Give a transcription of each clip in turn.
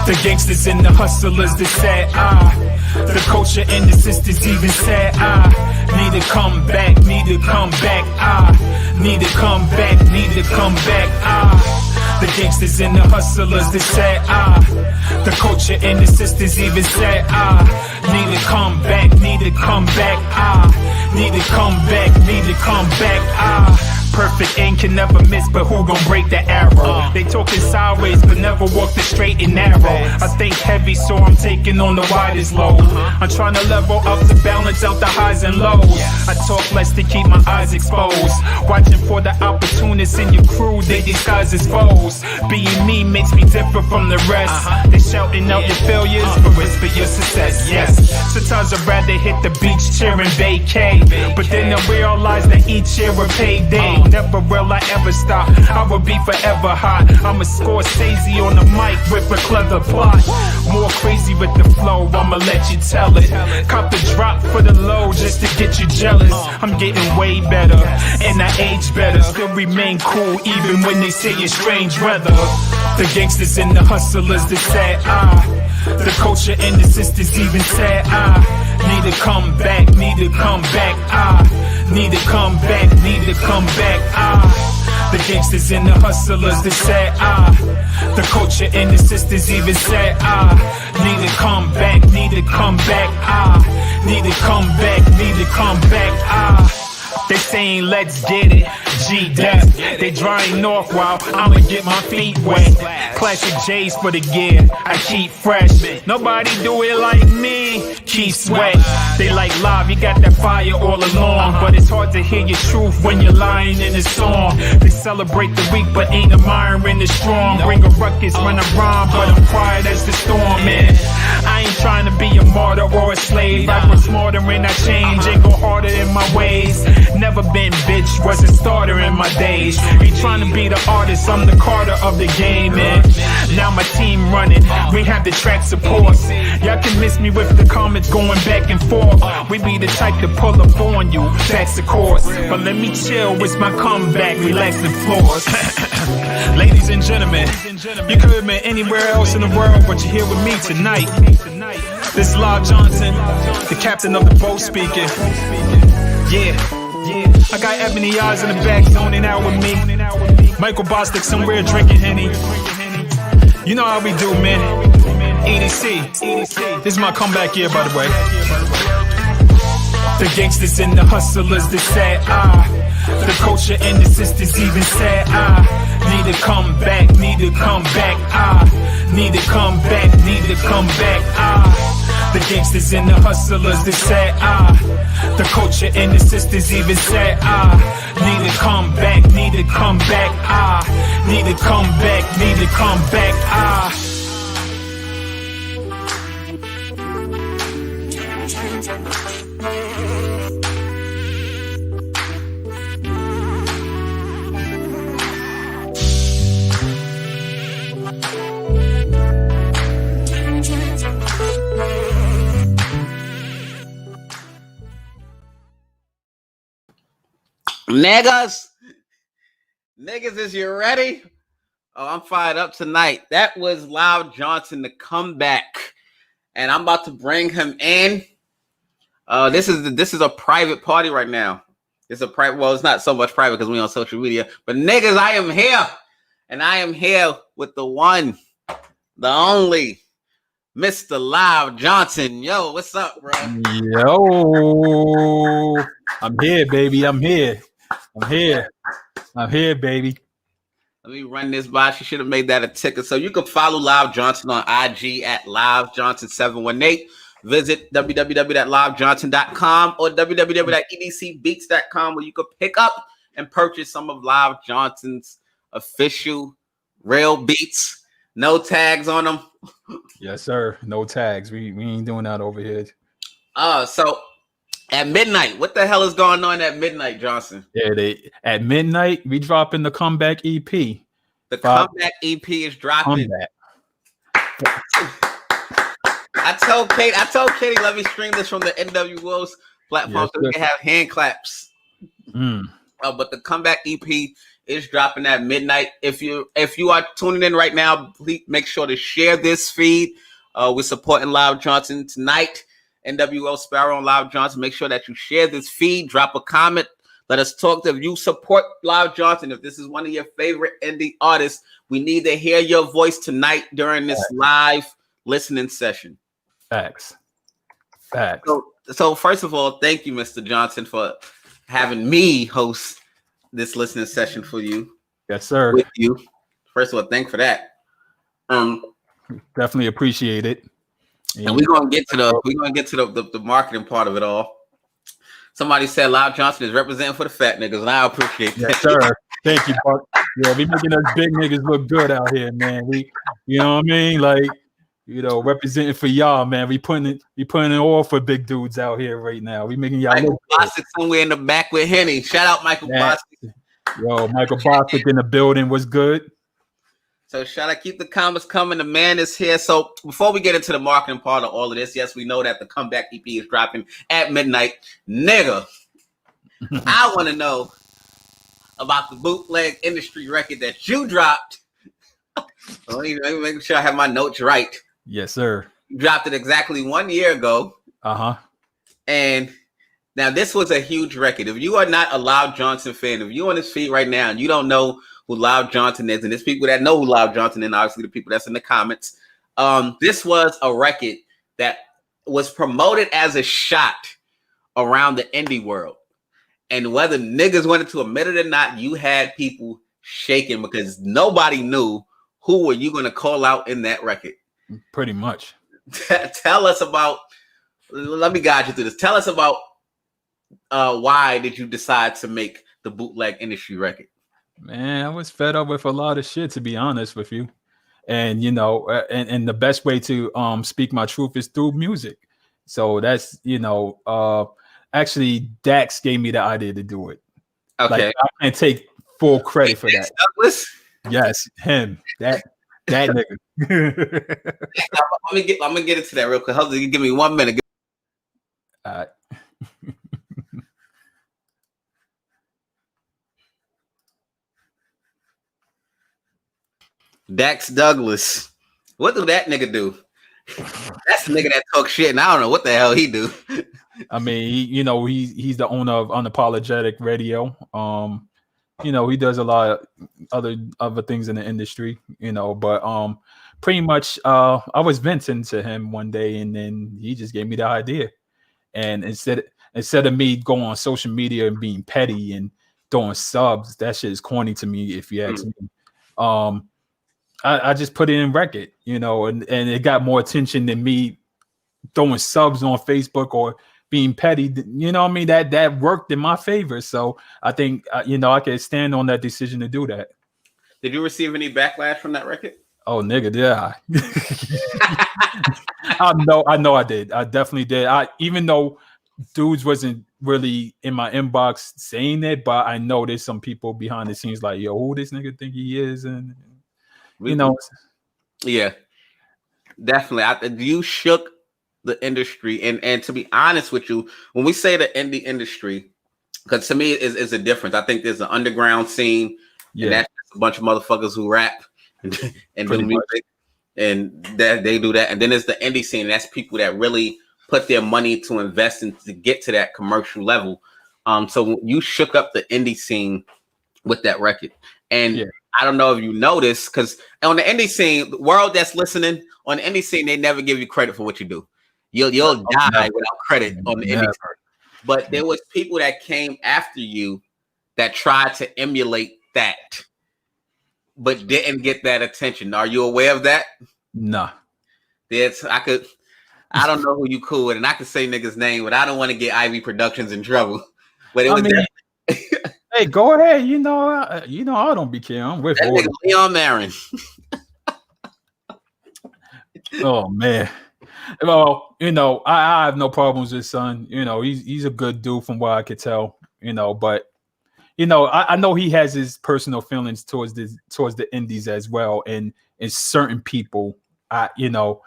The gangsters and the hustlers, they said, the culture and the sisters even said, need to come back, need to come back, need to come back, need to come back, The gangsters and the hustlers, they said, the culture and the sisters even said, need to come back, need to come back, need to come back, need to come back, Perfect aim can never miss, but who gon' break the arrow? They talking sideways, but never walk the straight and narrow. I think heavy, so I'm taking on the widest load. I'm trying to level up to balance out the highs and lows. I talk less to keep my eyes exposed. Watching for the opportunists in your crew, they disguise as foes. Being me makes me different from the rest. They shouting out your failures, but whisper your success, yes. Sometimes I'd rather hit the beach cheering vacay, but then I realize that each year a payday. Never will I ever stop, I will be forever hot. I'm a Scorsese on the mic with a clever plot. More crazy with the flow, I'ma let you tell it. Cop the drop for the low just to get you jealous. I'm getting way better, and I age better. Still remain cool even when they say it's strange weather. The gangsters and the hustlers, they said, the culture and the sisters even said, need to come back, need to come back, need to come back, need to come back, The gangsters and the hustlers, they said, the culture and the sisters even said, need to come back, need to come back, need to come back, need to come back, They saying let's get it, G-Death. They drying off while I'ma get my feet wet. Classic J's for the gear, I keep fresh. Nobody do it like me, keep sweat. They like live, you got that fire all along, but it's hard to hear your truth when you're lying in a song. They celebrate the weak but ain't admiring the strong. Bring a ruckus when I rhyme, but I'm quiet as the storm, man. I ain't trying to be a martyr or a slave. I was smarter and I change and go harder in my ways. Never been bitch, was a starter in my days. Ain't trying to be the artist, I'm the Carter of the game, man. Now my team running, we have the track support. Y'all can miss me with the comments going back and forth. We be the type to pull up on you, that's the course. But let me chill, it's my comeback, relax the floors. Ladies and gentlemen, you could have been anywhere else in the world, but you're here with me tonight. This is Live Johnson, the captain of the boat speaking. Yeah, I got Ebony Eyes in the back zoning out with me. Michael Bostic somewhere drinking Henny. You know how we do, man. EDC. This is my comeback year, by the way. The gangsters and the hustlers, they said, the culture and the sisters even said, need to come back, need to come back, need to come back, need to come back, The gangsters and the hustlers, they said, the culture and the sisters even said, need to come back, need to come back, need to come back, need to come back, Niggas, is you ready? Oh, I'm fired up tonight. That was Live Johnson, the comeback, and I'm about to bring him in. This is a private party right now. It's a private. Well, it's not so much private because we on social media. But niggas, I am here, and I am here with the one, the only, Mr. Live Johnson. Yo, what's up, bro? Yo, I'm here, baby. I'm here, baby. Let me run this by. She should have made that a ticket. So you can follow Live Johnson on IG at LiveJohnson718. Visit www.livejohnson.com or www.edcbeats.com where you can pick up and purchase some of Live Johnson's official real beats. No tags on them. Yes, sir. No tags. We ain't doing that over here. So at midnight, what the hell is going on at midnight, Johnson? Yeah, at midnight we dropping the comeback EP. The comeback EP is dropping. Comeback. I told Katie, let me stream this from the NWO platform so we can have hand claps. But the comeback EP is dropping at midnight. If you are tuning in right now, please make sure to share this feed. We're supporting Live Johnson tonight. NWO Sparrow and Live Johnson. Make sure that you share this feed. Drop a comment. Let us talk to if you support Live Johnson. If this is one of your favorite indie artists, we need to hear your voice tonight during this live listening session. Facts. So first of all, thank you, Mr. Johnson, for having me host this listening session for you. Yes, sir. With you. First of all, thank you for that. Definitely appreciate it. And we're gonna get to the marketing part of it all. Somebody said Live Johnson is representing for the fat niggas, and I appreciate that. Yes, sir. Thank you, Buck. Yeah, we making us big niggas look good out here, man. We, you know what I mean? Like, you know, representing for y'all, man. We putting it all for big dudes out here right now. We making y'all Michael Bostic somewhere in the back with Henny. Shout out Michael Bostic. Yo, Michael Bostic in the building was good. So shout out, keep the comments coming. The man is here. So before we get into the marketing part of all of this, yes, we know that the comeback EP is dropping at midnight. Nigga, I want to know about the bootleg industry record that you dropped. Let me make sure I have my notes right. Yes, sir. You dropped it exactly 1 year ago. And now this was a huge record. If you are not a Live Johnson fan, if you're on this feed right now and you don't know who Live Johnson is, and there's people that know who Live Johnson is, and obviously the people that's in the comments. This was a record that was promoted as a shot around the indie world. And whether niggas wanted to admit it or not, you had people shaking because nobody knew who were you going to call out in that record. Pretty much. Tell us about, let me guide you through this. Tell us about why did you decide to make the bootleg industry record? Man, I was fed up with a lot of shit, to be honest with you. And, you know, and the best way to speak my truth is through music. So that's, you know, actually Dax gave me the idea to do it. Okay. Like, I can't take full credit for that. Douglas? Yes, him. That nigga. I'm gonna get into that real quick. Hold on, give me 1 minute. Dax Douglas. What do that nigga do? That's the nigga that talk shit, and I don't know what the hell he do. I mean, he's the owner of Unapologetic Radio. You know, he does a lot of other things in the industry, you know, but pretty much I was venting to him one day, and then he just gave me the idea. And instead of me going on social media and being petty and throwing subs, that shit is corny to me, if you ask me. I just put it in record, you know, and it got more attention than me throwing subs on Facebook or being petty. You know what I mean? That worked in my favor. So I think, you know, I can stand on that decision to do that. Did you receive any backlash from that record? Oh, nigga, yeah. I know I did. I definitely did. Even though dudes wasn't really in my inbox saying it, but I know there's some people behind the scenes like, yo, who this nigga think he is? And you know, yeah, definitely. You shook the industry, and to be honest with you, when we say the indie industry, because to me is a difference. I think there's an underground scene, and that's just a bunch of motherfuckers who rap and do music, and that they do that. And then there's the indie scene, and that's people that really put their money to invest in to get to that commercial level. So you shook up the indie scene with that record, and I don't know if you noticed, because on the indie scene, the world that's listening, on the indie scene, they never give you credit for what you do. You'll die without credit on the indie scene. But there was people that came after you that tried to emulate that, but didn't get that attention. Are you aware of that? Nah. I don't know who you cool with, and I could say niggas' name, but I don't want to get Ivy Productions in trouble. But it was hey, go ahead. You know, I don't be caring. I'm with that nigga Leon Marin. Oh man. Well, you know, I have no problems with son. You know, he's a good dude from what I could tell. You know, but you know, I know he has his personal feelings towards the indies as well, and certain people. You know,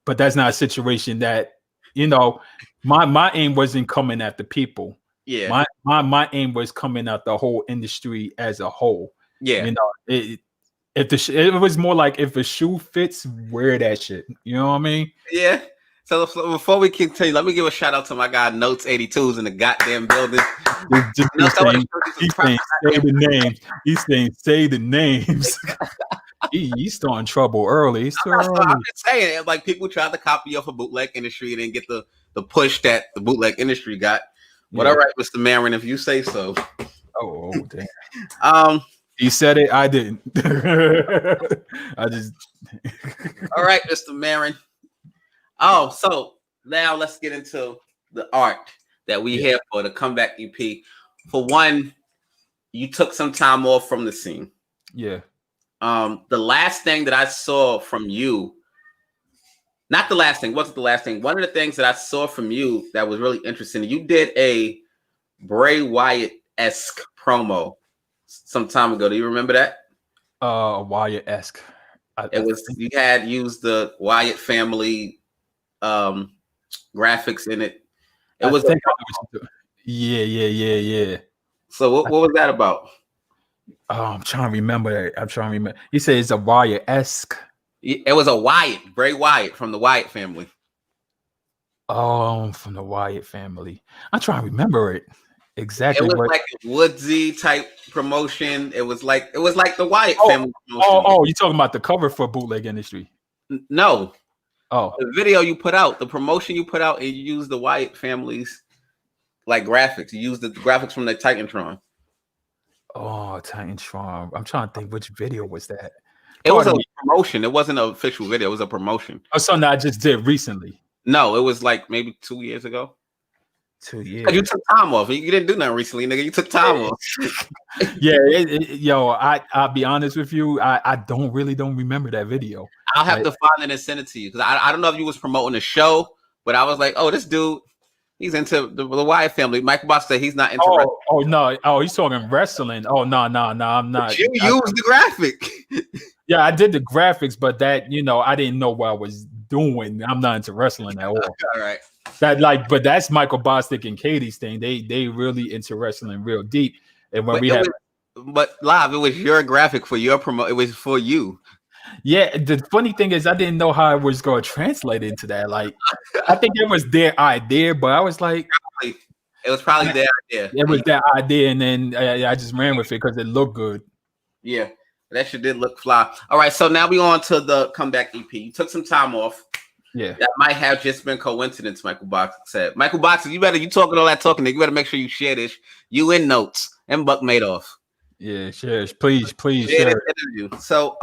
but that's not a situation that, you know, my aim wasn't coming at the people. Yeah. My aim was coming at the whole industry as a whole. Yeah. You know, if it was more like if a shoe fits, wear that shit. You know what I mean? Yeah. So before we continue, let me give a shout out to my guy Notes 82's in the goddamn building. Just No, he's saying say the names. He's saying say the names. He's starting trouble early. It's too early. I'm just saying, like people tried to copy off a bootleg industry and then get the push that the bootleg industry got. But Yeah. all right, Mr. Marin, if you say so. Oh damn. He said it. I didn't. I just. All right, Mr. Marin. Oh, so now let's get into the art that we have for the comeback EP. For one, you took some time off from the scene. Yeah. The last thing that I saw from you, not the last thing, wasn't the last thing. One of the things that I saw from you that was really interesting, you did a Bray Wyatt-esque promo some time ago. Do you remember that? Wyatt-esque. You had used the Wyatt family graphics in it. Yeah. So what was that about? Oh, I'm trying to remember that. He said it's a Wyatt-esque. It was a Wyatt, Bray Wyatt from the Wyatt family. Oh, from the Wyatt family. I'm trying to remember it exactly. It was like a Woodsy type promotion. It was like the Wyatt family promotion. Oh, you talking about the cover for Bootleg Industry? No. Oh, the video you put out, the promotion you put out, and you used the Wyatt family's like graphics. You used the graphics from the Titantron. Oh, Titantron. I'm trying to think which video was that. It was a promotion. It wasn't an official video. It was a promotion. Oh, something I just did recently. No, it was like maybe 2 years ago. 2 years. You took time off. You didn't do nothing recently, nigga. You took time off. Yeah, I'll be honest with you. I don't remember that video. I'll have to find it and send it to you because I don't know if you was promoting a show, but I was like, oh, this dude, he's into the Wyatt family. Michael Box said he's not into wrestling. Oh no. Oh, he's talking wrestling. Oh no, I'm not. But you used the graphic. Yeah, I did the graphics, but that I didn't know what I was doing. I'm not into wrestling at all. All right. But that's Michael Bostic and Katie's thing. They really into wrestling real deep. And when but live, it was your graphic for your promo. It was for you. Yeah, the funny thing is, I didn't know how it was going to translate into that. Like, I think it was their idea, but I was like, it was probably their idea. It was their idea, and then I just ran with it because it looked good. Yeah, that shit did look fly. All right, so now we on to the comeback EP. You took some time off. Yeah, that might have just been coincidence. Michael Box said, "Michael Box, you talking all that talking. You better make sure you share this. You in Notes and Buck Madoff. Yeah, share, please share this interview. So,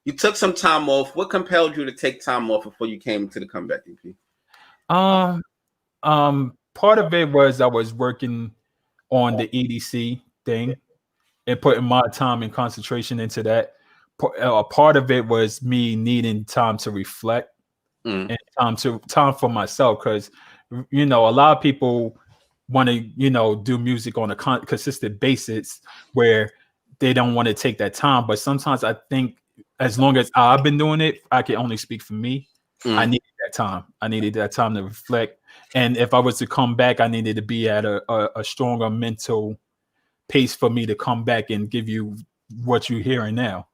you took some time off. What compelled you to take time off before you came to the comeback EP? Part of it was I was working on the EDC thing and putting my time and concentration into that. Part of it was me needing time to reflect and time for myself, because a lot of people want to do music on a consistent basis where they don't want to take that time. But sometimes I think, as long as I've been doing it, I can only speak for me. I needed that time. I needed that time to reflect. And if I was to come back, I needed to be at a stronger mental pace for me to come back and give you what you're hearing now.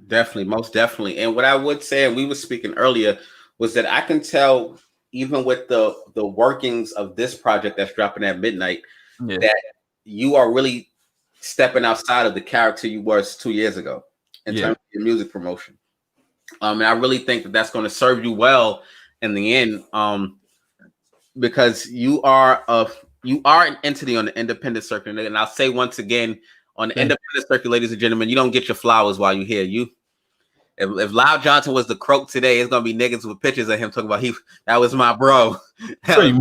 Definitely, most definitely. And what I would say, and we were speaking earlier, was that I can tell, even with the workings of this project that's dropping at midnight, that you are really stepping outside of the character you were 2 years ago in terms of your music promotion. And I really think that that's going to serve you well in the end, because you are an entity on the independent circuit. And I'll say once again, on the independent circuit, ladies and gentlemen, you don't get your flowers while you're here. If Lyle Johnson was the croak today, it's gonna be niggas with pictures of him talking about that was my bro. Pretty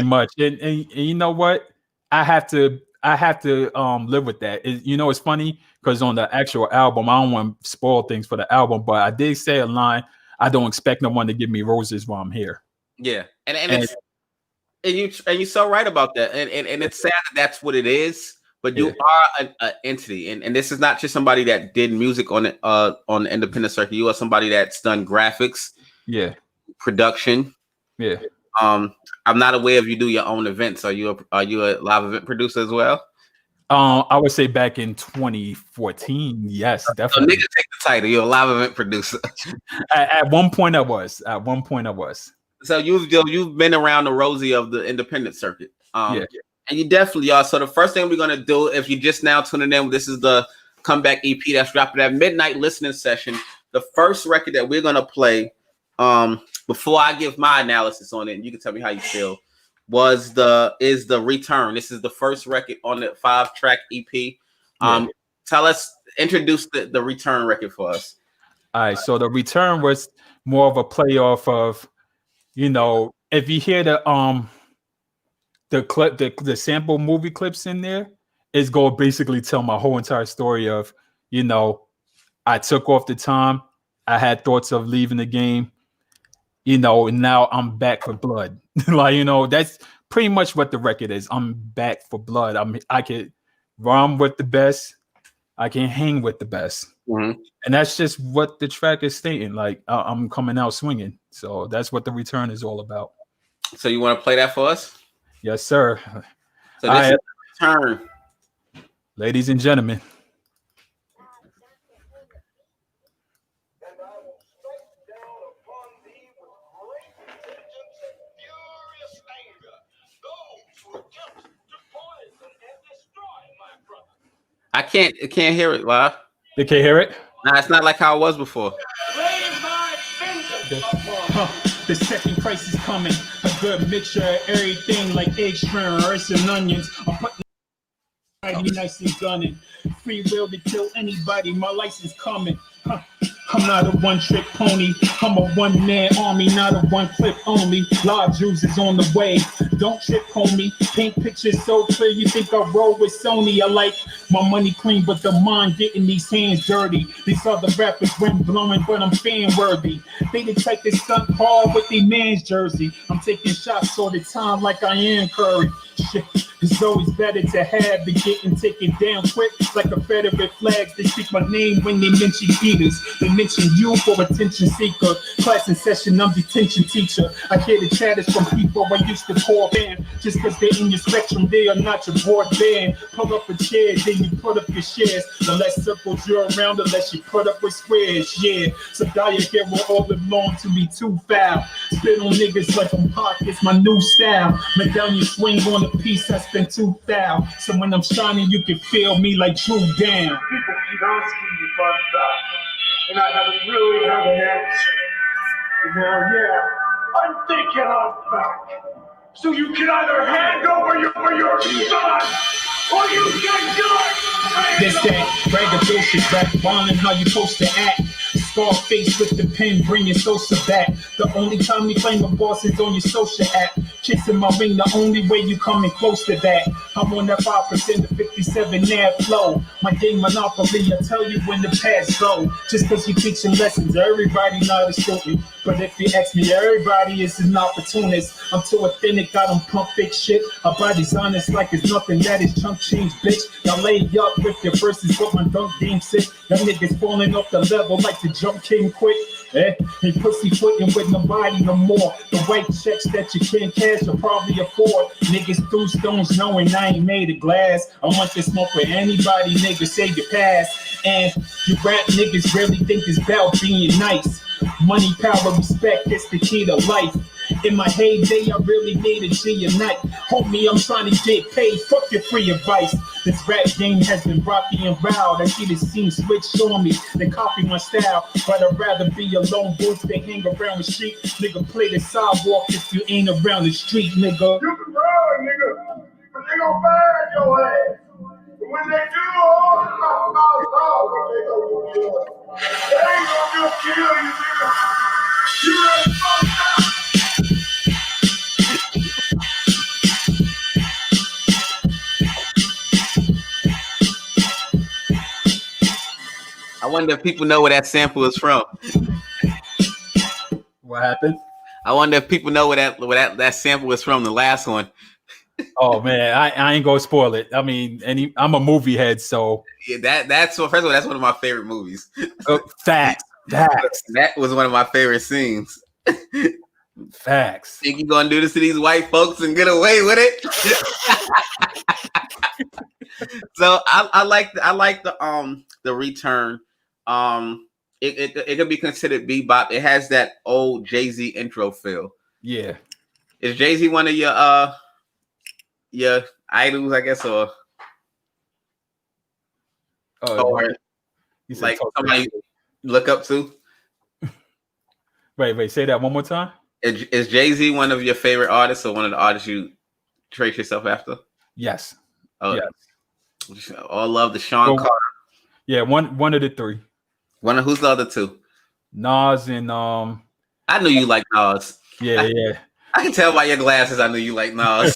much. And you know what? I have to live with that. It's funny because on the actual album, I don't want to spoil things for the album, but I did say a line: I don't expect no one to give me roses while I'm here. Yeah, and you're so right about that. And it's sad that that's what it is. But you are an entity, and this is not just somebody that did music on the independent circuit. You are somebody that's done graphics, production. I'm not aware if you do your own events. Are you a live event producer as well? I would say back in 2014. Yes, So definitely. nigga, take the title. You're a live event producer. At one point, I was. At one point, I was. So you've been around the Rosie of the independent circuit. Yeah. And you definitely are. So the first thing we're gonna do, if you just now tuning in, this is the comeback EP that's dropping at midnight listening session. The first record that we're gonna play, before I give my analysis on it, and you can tell me how you feel, is the Return. This is the first record on the 5-track EP. Introduce the Return record for us. All right. So the Return was more of a playoff of, if you hear the clip, the sample movie clips in there, is going to basically tell my whole entire story of, I took off the time, I had thoughts of leaving the game, and now I'm back for blood. That's pretty much what the record is. I'm back for blood. I could rhyme with the best. I can hang with the best. Mm-hmm. And that's just what the track is stating. Like, I'm coming out swinging. So that's what the Return is all about. So you want to play that for us? Yes, sir. So this is the Return. Ladies and gentlemen. I can't hear it, live. You can't hear it? Nah, it's not like how it was before. The second crisis coming. A good mixture of everything like egg shrimp, rice and onions. I'm putting nice and gunning. Free will to kill anybody. My license coming. I'm not a one-trick pony. I'm a one-man army, not a one-clip only. Live Jews is on the way. Don't trip, homie. Paint pictures so clear you think I roll with Sony. I like my money clean, but the mind getting these hands dirty. These other rappers wind blowing, but I'm fan worthy. They the type that stunt hard with their man's jersey. I'm taking shots all the time like I am Curry. Shit, it's always better to have than getting taken down quick like a Confederate flags. They speak my name when they mention leaders. They mention you for attention seeker. Class in session, I'm detention teacher. I hear the chatters from people I used to call band. Just because they're in your spectrum, they are not your broadband. Pull up a chair, then you put up your shares. The less circles you're around, the less you put up with squares. Yeah, so die a hero all along to be too foul. Spit on niggas like I'm hot, it's my new style. Medallion swing on the piece, I spent 2,000. So when I'm shining, you can feel me like true down. People keep asking me about that, and I haven't really had an answer. And now, yeah, I'm thinking I'm back. So you can either hand over your son, or you can do it! This that braggadocious rap, wildin' how you supposed to act. Scarface with the pen, bringing Sosa back. The only time we claim a boss is on your social app. Kissing my ring, the only way you coming close to that. I'm on that 5% to 57 nav flow. My game monopoly, I tell you when the past go. Just cause you teaching lessons, everybody not a student. But if you ask me, everybody is an opportunist. I'm too authentic, I don't pump fake shit. My body's honest like it's nothing, that is chunk change, bitch. Y'all lay up with your verses, but my dunk game sick. Them niggas falling off the level like the jump king quick. Ain't pussyfooting with nobody no more. The white checks that you can't cash, you'll probably afford. Niggas threw stones knowing I ain't made of glass. I want this smoke with anybody, niggas say your past. And you rap niggas really think it's about being nice. Money, power, respect, it's the key to life. In my heyday, I really needed G a night. Homie, I'm trying to get paid, fuck your free advice. This rap game has been rocky and wild. I see the scene switch on me, they copy my style. But I'd rather be a lone wolf than hang around the street. Nigga, play the sidewalk if you ain't around the street, nigga. You can run, nigga, but they gon' find your ass. And when they do, what they gonna do? They ain't gonna just kill you, nigga. You ready for that? I wonder if people know where that sample is from. What happened? I wonder if people know where that sample is from, the last one. Oh man, I ain't gonna spoil it. I mean, I'm a movie head, so Yeah, that's first of all, that's one of my favorite movies. facts. That was one of my favorite scenes. Facts. Think you gonna do this to these white folks and get away with it? So I like the return. It could be considered bebop. It has that old Jay-Z intro feel. Yeah. Is Jay-Z one of your idols, I guess, or like somebody you look up to? Wait, say that one more time. Is Jay-Z one of your favorite artists, or one of the artists you trace yourself after? Yes. Oh, yes. All love to Sean Carter. Yeah, one of the three. Who's the other two? Nas and I knew you like Nas. Yeah. I can tell by your glasses. I knew you like Nas.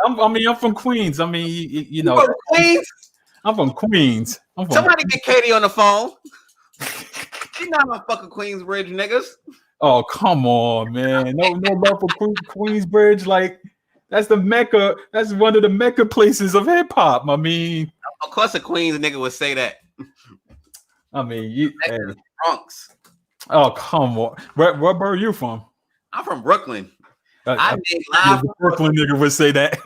I'm from Queens. I mean, you know. From Queens? I'm from Queens. Somebody get Katie on the phone. She's not on fucking Queensbridge, niggas. Oh, come on, man. No love for Queensbridge. Like, that's the Mecca. That's one of the Mecca places of hip hop. I mean, of course, a Queens nigga would say that. I mean, Bronx. Oh, come on. Where are you from? I'm from Brooklyn. I did live. The Brooklyn nigga would say that.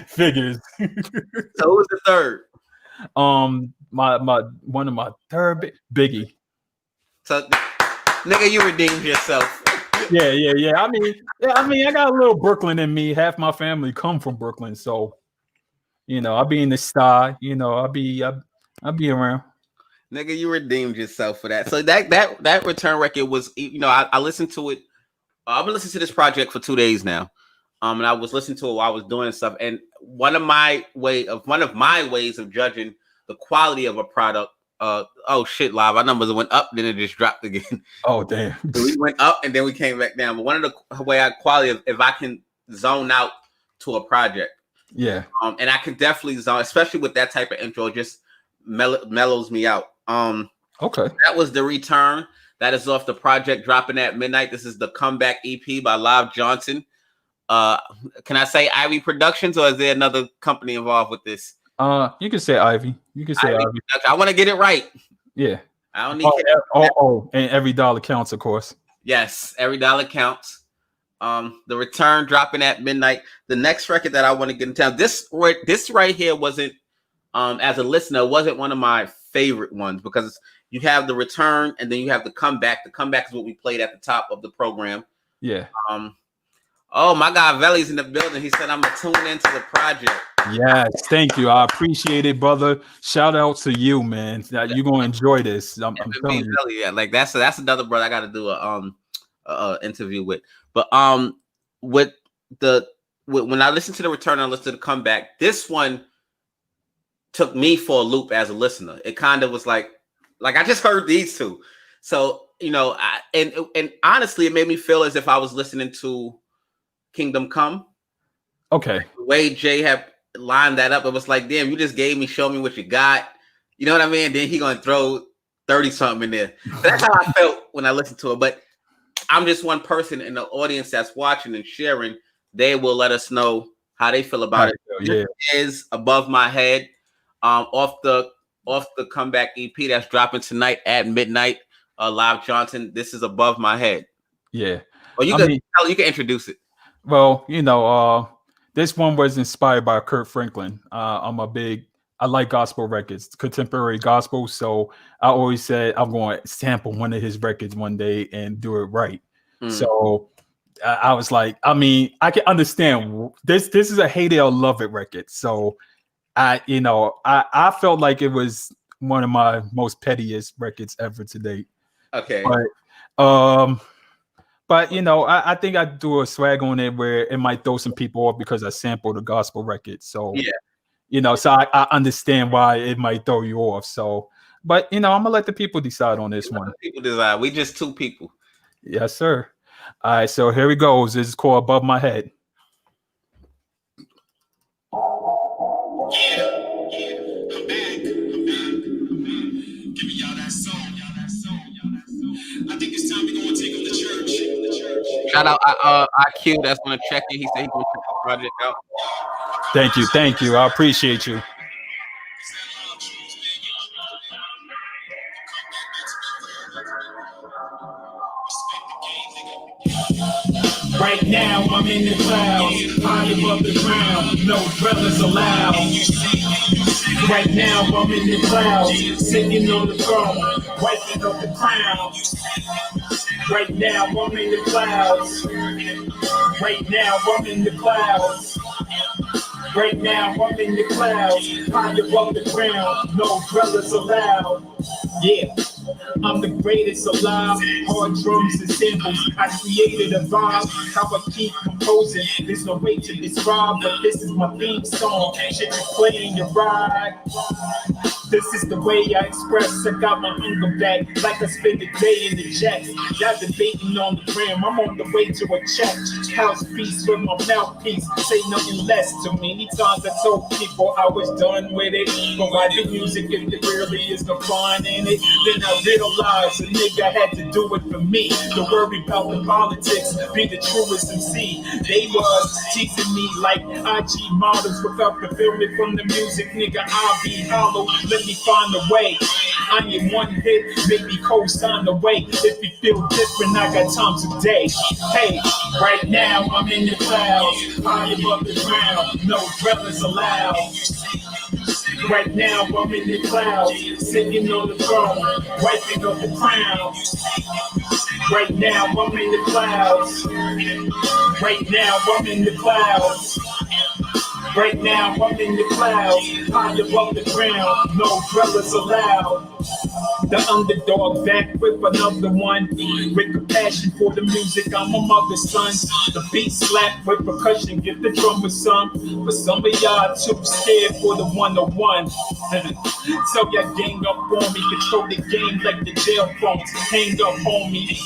Figures. So who's the third? My one of my third Biggie. So, nigga, you redeemed yourself. Yeah. I mean, I got a little Brooklyn in me. Half my family come from Brooklyn, so you know, I'll be in the sty. You know, I'll be around. Nigga, you redeemed yourself for that. So that return record was, you know, I listened to it. I've been listening to this project for 2 days now. And I was listening to it while I was doing stuff. And one of my ways of judging the quality of a product. Oh shit, live. Our numbers went up, then it just dropped again. Oh damn. So we went up and then we came back down. But one of the quality of, if I can zone out to a project. Yeah. And I can definitely zone, especially with that type of intro, it just mellows me out. Okay. That was the return. That is off the project dropping at midnight. This is the comeback EP by Live Johnson. Can I say Ivy Productions, or is there another company involved with this? You can say Ivy. You can say Ivy. I want to get it right. Yeah. I don't need and every dollar counts, of course. Yes, every dollar counts. The return dropping at midnight. The next record that I want to get into, this right here wasn't, as a listener, wasn't one of my favorite ones, because you have the return and then you have the comeback. The comeback is what we played at the top of the program. Yeah. Oh, my guy Veli's in the building. He said I'm gonna tune into the project. Yes, thank you. I appreciate it, brother. Shout out to you, man. You're gonna enjoy this. I'm telling you. Yeah, like that's another brother I got to do a interview with. But when I listened to the return, I listened to the comeback. This one took me for a loop as a listener. It kind of was like I just heard these two, so you know, and honestly, it made me feel as if I was listening to Kingdom Come. Okay. The way Jay had lined that up, it was like, damn, you just gave me, show me what you got. You know what I mean? Then he gonna throw 30 something in there. So that's how I felt when I listened to it. But I'm just one person in the audience that's watching and sharing. They will let us know how they feel about it. Yeah. It is Above My Head, off the comeback EP that's dropping tonight at midnight. Live Johnson. This is Above My Head. Yeah. Well, you can introduce it. Well, you know, this one was inspired by Kurt Franklin. I like gospel records, contemporary gospel. So I always said I'm going to sample one of his records one day and do it right. So I was like, I mean, I can understand this. This is a hate it or love it record. So I felt like it was one of my most pettiest records ever to date. Okay. But you know, I think I do a swag on it where it might throw some people off because I sampled a gospel record. So yeah, you know, so I understand why it might throw you off. So, but you know, I'm gonna let the people decide on this one. People decide. We just two people. Yes, sir. All right, so here we go. This is called Above My Head. Yeah, I'm back. Giving y'all that song. I think it's time we gonna take them to church. Shout out IQ. That's gonna check it. He said he's gonna check the project out. Thank you. I appreciate you. now I'm in the clouds, high above the ground, no dwellers allowed. Right now I'm in the clouds, sitting on the throne, wiping up the crown. Right now I'm in the clouds. Right now I'm in the clouds. Right now I'm in the clouds, high above the ground, no dwellers allowed. Yeah, I'm the greatest alive. Hard drums and samples, I created a vibe. How I keep composing, there's no way to describe, but this is my theme song. Shit you play in your ride. This is the way I express. I got my hunger back, like I spend the day in the jets. Y'all debating on the gram, I'm on the way to a check. House piece with my mouthpiece, say nothing less. Too many times I told people I was done with it, but why do music if there really is no fun in it? Then I realized a nigga had to do it for me. The worry about the politics, be the truest MC. They was teasing me like IG models without fulfillment from the music, nigga. I'll be hollow. Let me find a way. I am one hit, maybe co-sign the way. If you feel different, I got time today. Hey, right now I'm in the clouds, high above the ground, no dwellers allowed. Right now I'm in the clouds, sitting on the throne, wiping up the crown. Right now I'm in the clouds. Right now I'm in the clouds. Right now I'm in the clouds, high above the ground, no dwellers allowed. The underdog back with another one, with compassion for the music, I'm a mother's son. The beat slap with percussion, give the drummer some. But some of y'all too scared for the 101. So y'all gang up on me, control the game like the jail phones. Hang up on me.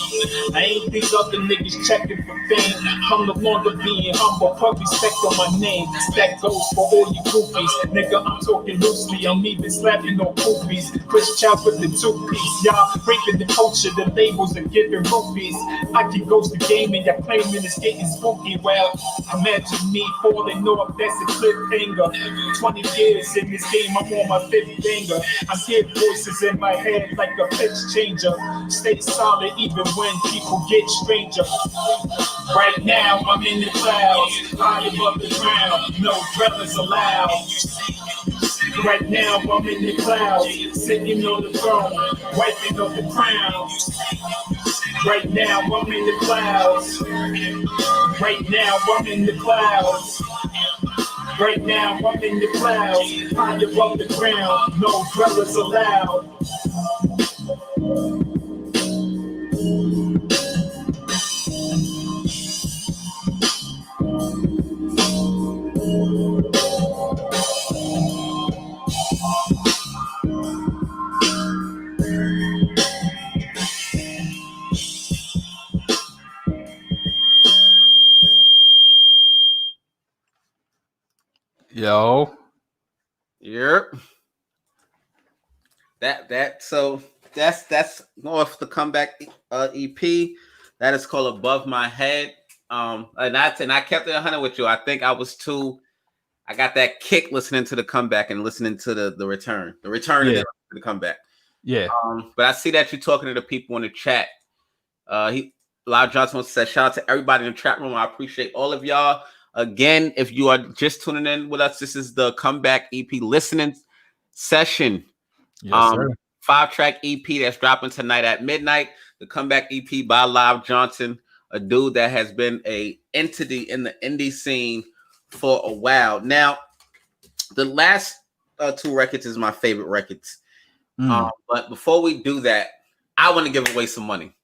I ain't these other niggas checking for fame. I'm no longer being humble, put respect on my name. That goes for all you goofies. Nigga, I'm talking loosely, I'm even slapping on goofies. Chris Chow with the two-piece, y'all breaking the culture, the labels are giving rupees. I can ghost the game and y'all claiming it's getting spooky. Well, imagine me falling off, that's a cliffhanger. 20 years in this game, I'm on my 5th finger. I hear voices in my head like a pitch changer. Stay solid even when people get stranger. Right now I'm in the clouds, high above the ground, no dwellers allowed. Right now I'm in the clouds, sitting on the throne, wiping up the crown. Right now I'm in the clouds. Right now I'm in the clouds. Right now I'm in the clouds, high above the ground, no dwellers allowed. Yo. Yep. So that's off the comeback EP. That is called Above My Head. And I kept it 100 with you. I think I got that kick listening to the comeback and listening to the return. The return Yeah. and the comeback. Yeah. But I see that you're talking to the people in the chat. Loud Johnson wants to say shout out to everybody in the chat room. I appreciate all of y'all. Again, if you are just tuning in with us, this is the comeback EP listening session. Yes, sir. 5-track EP that's dropping tonight at midnight. The comeback EP by Live Johnson, a dude that has been a entity in the indie scene for a while. Now, the last 2 records is my favorite records. But before we do that, I want to give away some money.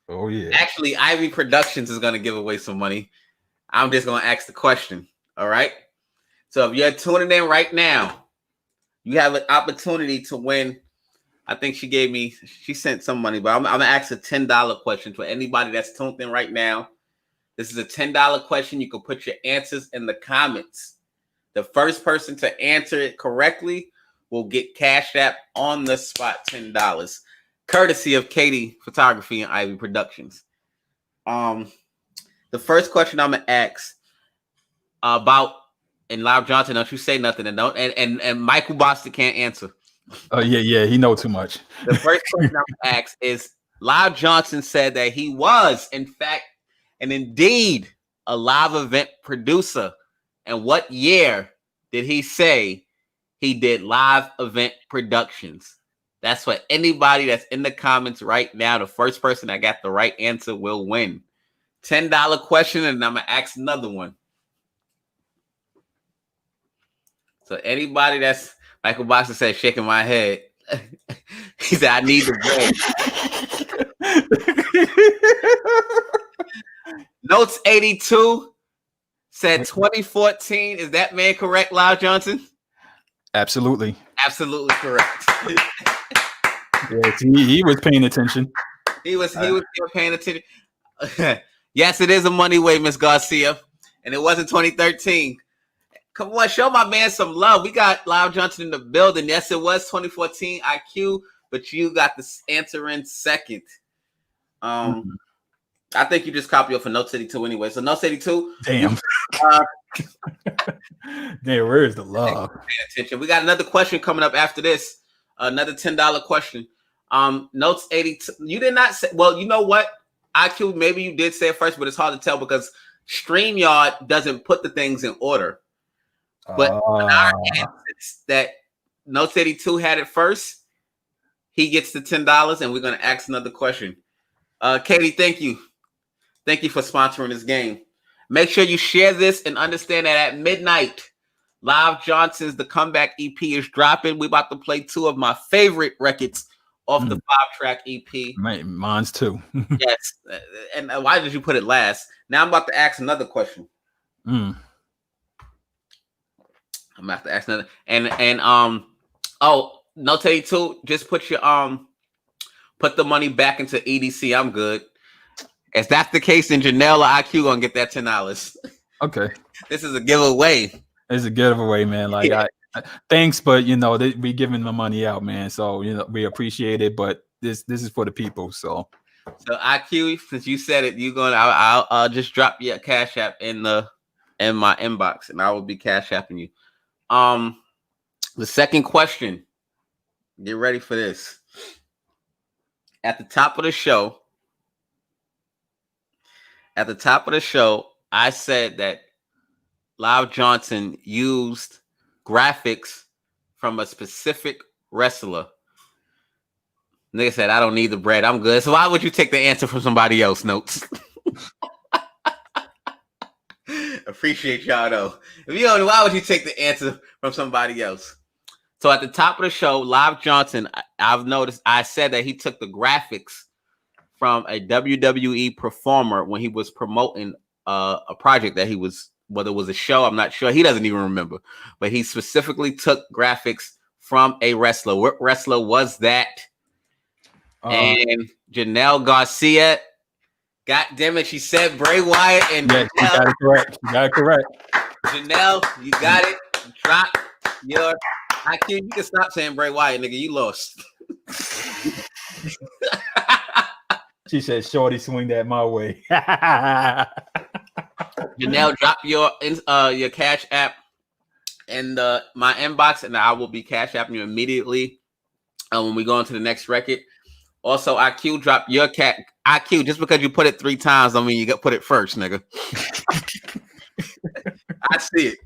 Oh, yeah. Actually, Ivy Productions is going to give away some money. I'm just going to ask the question. All right. So if you're tuning in right now, you have an opportunity to win. I think she sent some money, but I'm going to ask a $10 question for anybody that's tuned in right now. This is a $10 question. You can put your answers in the comments. The first person to answer it correctly will get Cash App on the spot $10, courtesy of Katie Photography and Ivy Productions. The first question I'm gonna ask about, and Live Johnson, don't you say nothing, and Michael Boston can't answer. Oh yeah, he know too much. The first question I'm gonna ask is: Live Johnson said that he was, in fact, and indeed, a live event producer? And what year did he say he did live event productions? That's for anybody that's in the comments right now. The first person that got the right answer will win. $10 question, and I'm going to ask another one. So anybody that's, Michael Boxer said, shaking my head. He said, I need the bread. Notes 82 said 2014. Is that man correct, Lyle Johnson? Absolutely. Absolutely correct. Yes, he was paying attention. He was paying attention. Yes, it is a money way, Miss Garcia. And it wasn't 2013. Come on, show my man some love. We got Lyle Johnson in the building. Yes, it was 2014 IQ, but you got the answer in second. I think you just copied off of Notes 82 anyway. So Notes 82. Damn. Damn, where is the love? Pay attention. We got another question coming up after this. Another $10 question. Notes 82. You did not say, well, you know what? IQ, maybe you did say it first, but it's hard to tell because StreamYard doesn't put the things in order. But our answers that Notes 82 had it first, he gets the $10, and we're going to ask another question. Katie, thank you. Thank you for sponsoring this game. Make sure you share this and understand that at midnight, Live Johnson's The Comeback EP is dropping. We're about to play two of my favorite records off the 5-track EP. Mine's too. Yes. And why did you put it last? Now I'm about to ask another question. I'm about to ask another. Note 82, just put your put the money back into EDC. I'm good. If that's the case, then Janelle or IQ gonna get that $10. Okay. This is a giveaway. It's a giveaway, man. Like, yeah. Thanks, but we giving the money out, man. So we appreciate it, but this is for the people. So IQ, since you said it, I'll just drop your Cash App in my inbox, and I will be Cash Apping you. The second question. Get ready for this. At the top of the show, I said that Live Johnson used graphics from a specific wrestler. Nigga said, I don't need the bread. I'm good. So why would you take the answer from somebody else, Notes? Appreciate y'all, though. If you don't, why would you take the answer from somebody else? So at the top of the show, Live Johnson, I've noticed, I said that he took the graphics from a WWE performer when he was promoting a project that he was, whether it was a show, I'm not sure. He doesn't even remember. But he specifically took graphics from a wrestler. What wrestler was that? And Janelle Garcia, God damn it, she said Bray Wyatt. And yeah, you got it correct. You got it correct. Janelle, you got it. Drop your IQ. You can stop saying Bray Wyatt, nigga. You lost. She said, "Shorty, swing that my way." Janelle, drop your Cash App in my inbox, and I will be Cash Apping you immediately when we go into the next record. Also, IQ, drop your IQ. Just because you put it 3 times, I mean you got put it first, nigga. I see it.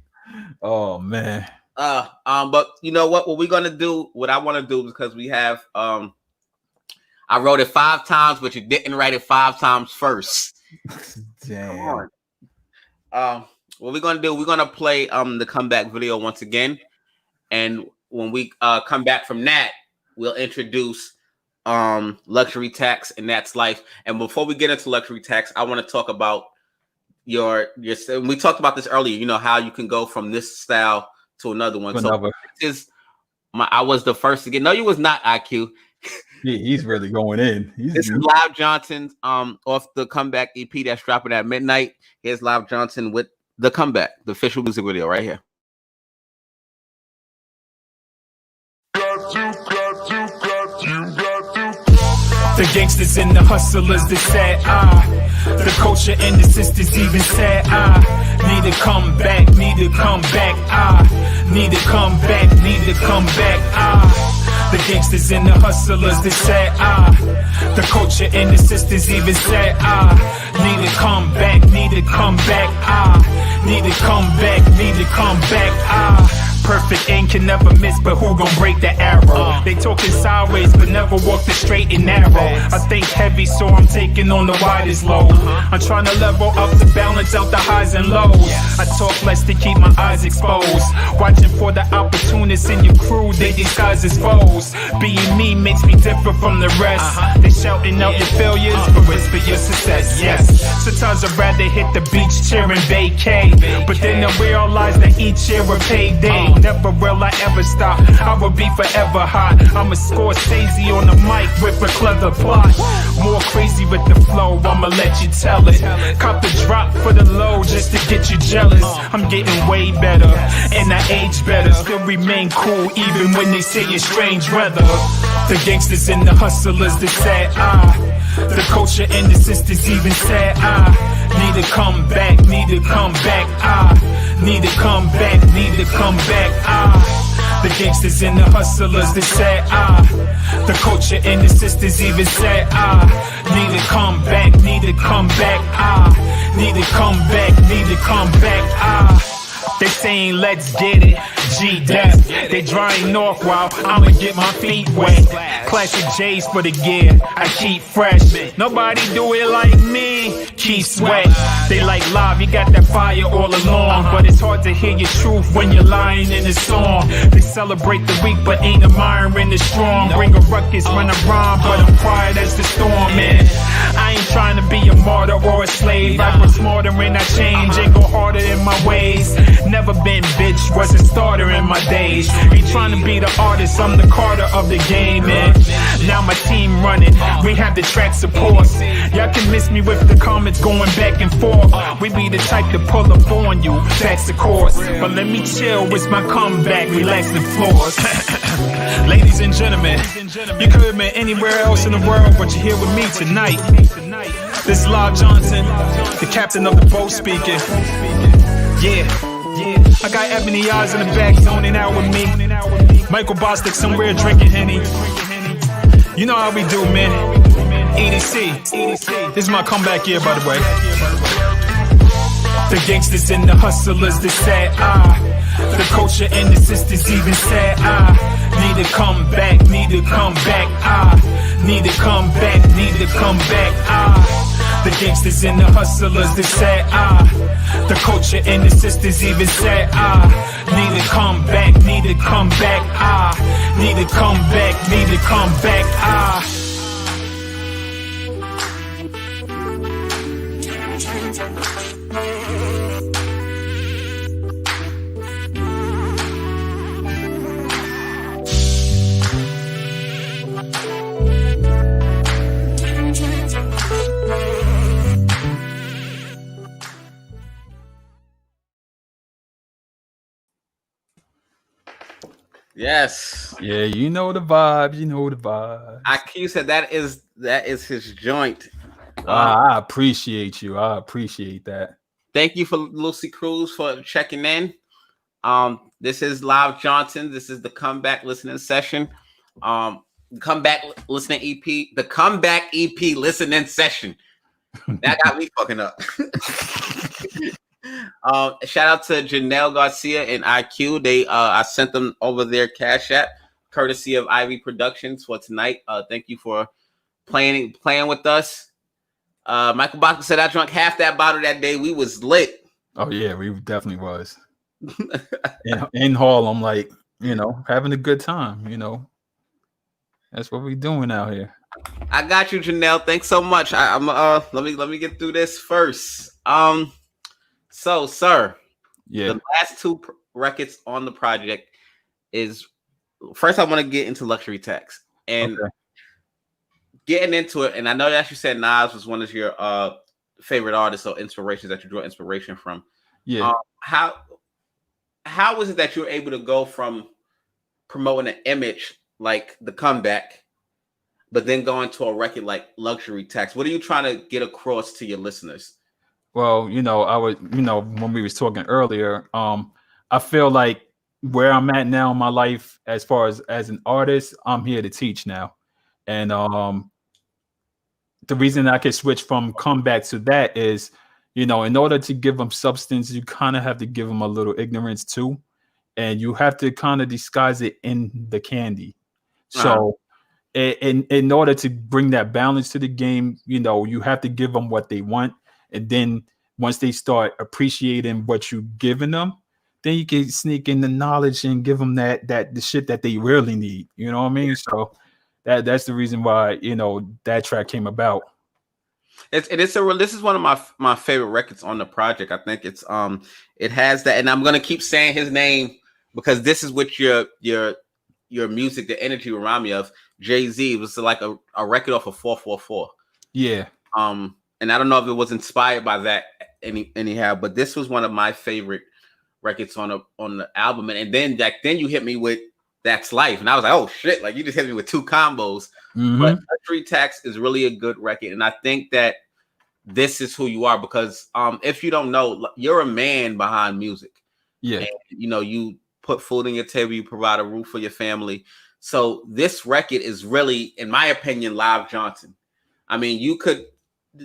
Oh man. But you know what? What we're gonna do? What I want to do, because we have I wrote it 5 times, but you didn't write it 5 times first. Damn. What we're gonna do? We're gonna play the comeback video once again, and when we come back from that, we'll introduce Luxury Tax, and that's life. And before we get into Luxury Tax, I want to talk about your. We talked about this earlier. You know how you can go from this style to another one. So I was the first to get. No, you was not, IQ. Yeah, he's really going in. This is Live Johnson off the Comeback EP that's dropping at midnight. Here's Live Johnson with The Comeback, the official music video right here. The gangsters and the hustlers that said, the culture and the sisters even said, need to come back, need to come back, need to come back, need to come back, The gangsters and the hustlers, they said, the culture and the sisters even said, need to come back, need to come back, need to come back, need to come back, Perfect aim can never miss, but who gon' break the arrow? They talking sideways, but never walk the straight and narrow. I think heavy, so I'm taking on the widest load. I'm trying to level up to balance out the highs and lows. I talk less to keep my eyes exposed. Watching for the opportunists in your crew, they disguise as foes. Being me makes me different from the rest. They shouting out your failures, but whisper your success. Yes, sometimes I'd rather hit the beach cheering vacay, but then I realize that each year a payday. Never will I ever stop, I will be forever hot. I'm a Scorsese on the mic with a clever plot. More crazy with the flow, I'ma let you tell it. Cop the drop for the low just to get you jealous. I'm getting way better, and I age better. Still remain cool even when they say it's strange weather. The gangsters and the hustlers, they said, the culture and the sisters even said, need to come back, need to come back, need to come back, need to come back, The gangsters and the hustlers, they said, the culture and the sisters even said, need to come back, need to come back, need to come back, need to come back, They saying let's get it, G-Death. They drying off while I'ma get my feet wet. Classic J's for the gear, I keep fresh. Nobody do it like me, keep sweat. They like live, you got that fire all along, but it's hard to hear your truth when you're lying in a song. They celebrate the weak but ain't admiring the strong. Bring a ruckus when I rhyme, but I'm quiet as the storm, man. I ain't trying to be a martyr or a slave. I was smarter and I change and go harder in my ways. Never been bitch, was a starter in my days. Ain't trying to be the artist, I'm the Carter of the game, man. Now my team running, we have the track support. Y'all can miss me with the comments going back and forth. We be the type to pull up on you, that's the course. But let me chill, it's my comeback, relax the floors. Ladies and gentlemen, you could have been anywhere else in the world, but you're here with me tonight. This is Lyle Johnson, the captain of the boat speaking. Yeah, I got Ebony Eyes in the back zoning out with me. Michael Bostic somewhere drinking Henny. You know how we do, man. EDC. This is my comeback year, by the way. The gangsters and the hustlers, they said, the culture and the sisters even said, need to come back, need to come back, need to come back, need to come back, The gangsters and the hustlers, they said, the culture and the sisters even said, need to come back, need to come back, need to come back, need to come back, Yes. Yeah, you know the vibes. You know the vibes. IQ said that is his joint. I appreciate you. I appreciate that. Thank you for Lucy Cruz for checking in. This is Lyle Johnson. This is the comeback listening session. Comeback listening EP. The comeback EP listening session. That got me fucking up. Shout out to Janelle Garcia and IQ. They I sent them over their Cash App, courtesy of Ivy Productions for tonight. Thank you for playing with us. Michael Bosco said I drank half that bottle that day. We was lit. Oh yeah, we definitely was. in hall, I'm like, having a good time. That's what we doing out here. I got you, Janelle. Thanks so much. I'm let me get through this first. So, sir, the last two records on the project is first. I want to get into luxury tax and getting into it. And I know that you said Nas was one of your favorite artists or inspirations that you draw inspiration from. Yeah. How was it that you were able to go from promoting an image like the comeback, but then going to a record like luxury tax? What are you trying to get across to your listeners? Well, I would, when we was talking earlier, I feel like where I'm at now in my life, as far as an artist, I'm here to teach now. And the reason I could switch from comeback to that is, in order to give them substance, you kind of have to give them a little ignorance too, and you have to kind of disguise it in the candy. So in order to bring that balance to the game, you have to give them what they want, and then once they start appreciating what you've given them, then you can sneak in the knowledge and give them that the shit that they really need. You know what I mean? So that's the reason why that track came about. This is one of my favorite records on the project. I think it's it has that, and I'm gonna keep saying his name because this is what your music, the energy remind me of. Jay-Z was like a record off of 444. Yeah. And I don't know if it was inspired by that anyhow, but this was one of my favorite records on the album. And then you hit me with That's Life, and I was like, oh shit, like you just hit me with two combos. Mm-hmm. But Luxury Tax is really a good record, and I think that this is who you are because if you don't know, you're a man behind music. Yeah. And, you put food on your table, you provide a roof for your family. So this record is really, in my opinion, Live Johnson. I mean, you could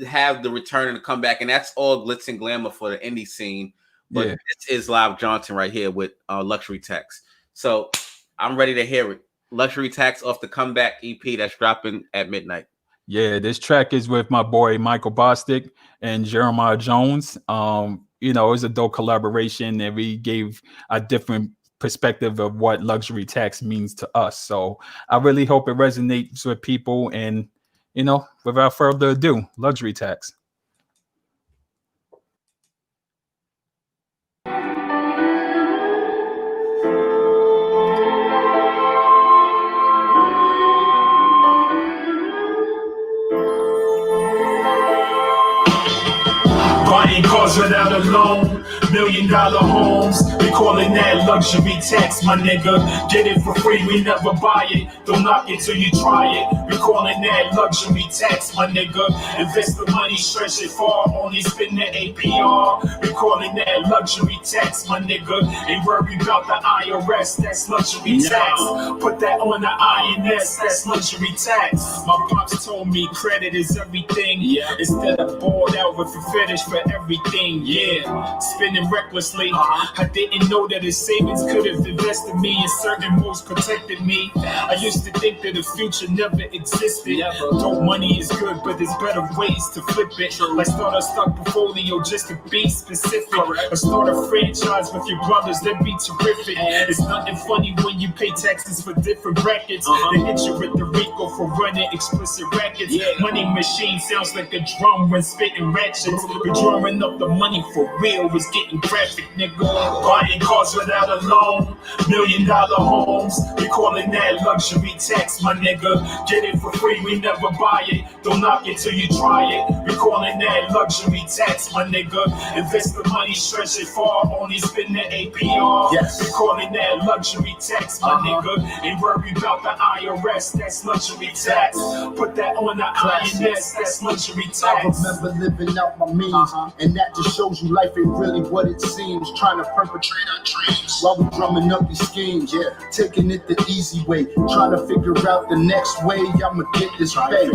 have the return and the comeback, and that's all glitz and glamour for the indie scene. But this is Live Johnson right here with Luxury Tax. So I'm ready to hear it. Luxury Tax off the Comeback EP that's dropping at midnight. Yeah, this track is with my boy Michael Bostic and Jeremiah Jones. It was a dope collaboration, and we gave a different perspective of what luxury tax means to us. So I really hope it resonates with people. And without further ado, Luxury Tax. Buying cars without a loan, $1 million homes. We calling that luxury tax, my nigga. Get it for free, we never buy it. Don't knock it till you try it. We calling that luxury tax, my nigga. Invest the money, stretch it far, only spend the APR. We calling that luxury tax, my nigga. Ain't worried about the IRS, that's luxury tax. Put that on the INS, that's luxury tax. My pops told me credit is everything. Instead of balled out with a fetish for everything, spending recklessly. I didn't know that his savings could have invested me in certain moves, protected me. I used to think that the future never existed. Dope money is good, but there's better ways to flip it. Like start a stock portfolio just to be specific. Or start a franchise with your brothers, that'd be terrific. It's nothing funny when you pay taxes for different brackets. They hit you with the RICO for running explicit rackets. Money machine sounds like a drum when spitting ratchets. We're drawing up the money for real, it's getting graphic, nigga. Buying cars without a loan, $1 million homes. We calling that luxury tax, my nigga. Get it for free, we never buy it. Don't knock it till you try it. We calling that luxury tax, my nigga. Invest the money, stretch it far, only spend the APR. We calling that luxury tax, my nigga. Ain't worried about the IRS, that's luxury tax. Put that on the INS, that's luxury tax. I remember living out my means, and that just shows you life ain't really what it seems. Trying to perpetrate our dreams while we drumming up these schemes. Taking it the easy way, trying to figure out the next way I'ma get this pay.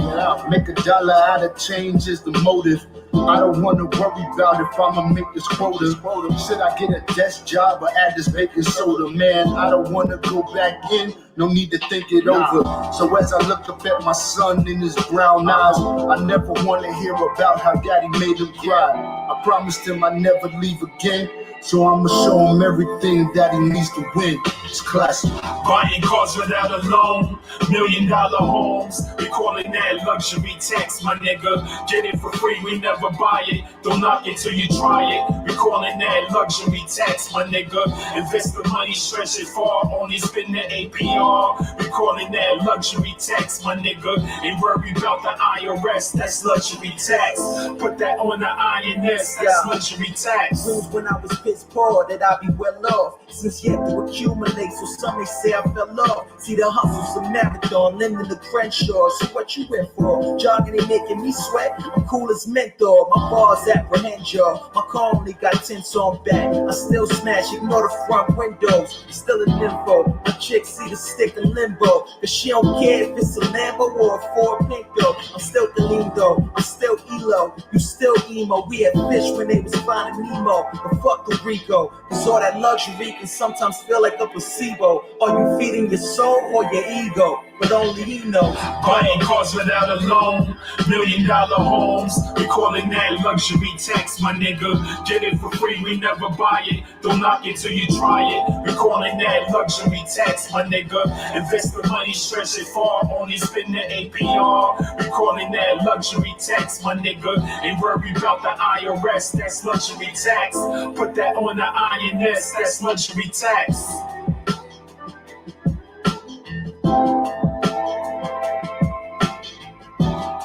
Make $1 out of change is the motive. I don't want to worry about if I'ma make this quota. Should I get a desk job or add this baking soda? Man, I don't want to go back in. No need to think it over. So as I look up at my son in his brown eyes, I never want to hear about how daddy made him cry. I promised him I'd never leave again. So I'ma show him everything that he needs to win. It's classic. Buying cars without a loan, $1 million homes. We calling that luxury tax, my nigga. Get it for free, we never buy it. Don't knock it till you try it. We calling that luxury tax, my nigga. Invest the money, stretch it far, only spend the APR. We calling that luxury tax, my nigga. Ain't worried about the IRS, that's luxury tax. Put that on the INS, that's luxury tax. When I was piss poor that I be well off. Since yet to accumulate, so some may say I fell off. See, the hustle's a marathon, lending the Crenshaw. So what you in for? Jogging ain't making me sweat. I'm cool as menthol. My bars apprehend y'all. My car only got tints on back. I still smash, ignore the front windows. Still in limbo. My chick see the stick in limbo. Cause she don't care if it's a Lambo or a Ford Pinto. I'm still Galindo. I'm still Elo. You still emo. We had fish when they was finding Nemo. But fuck the Rico. Cause all that luxury can sometimes feel like a placebo. Are you feeding your soul or your ego? But only he knows. Buying cars without a loan, $1 million homes. We calling that luxury tax, my nigga. Get it for free, we never buy it. Don't knock it till you try it. We calling that luxury tax, my nigga. Invest the money, stretch it far, only spend the APR. We calling that luxury tax, my nigga. Ain't worried about the IRS, that's luxury tax. Put that on the INS, that's luxury tax.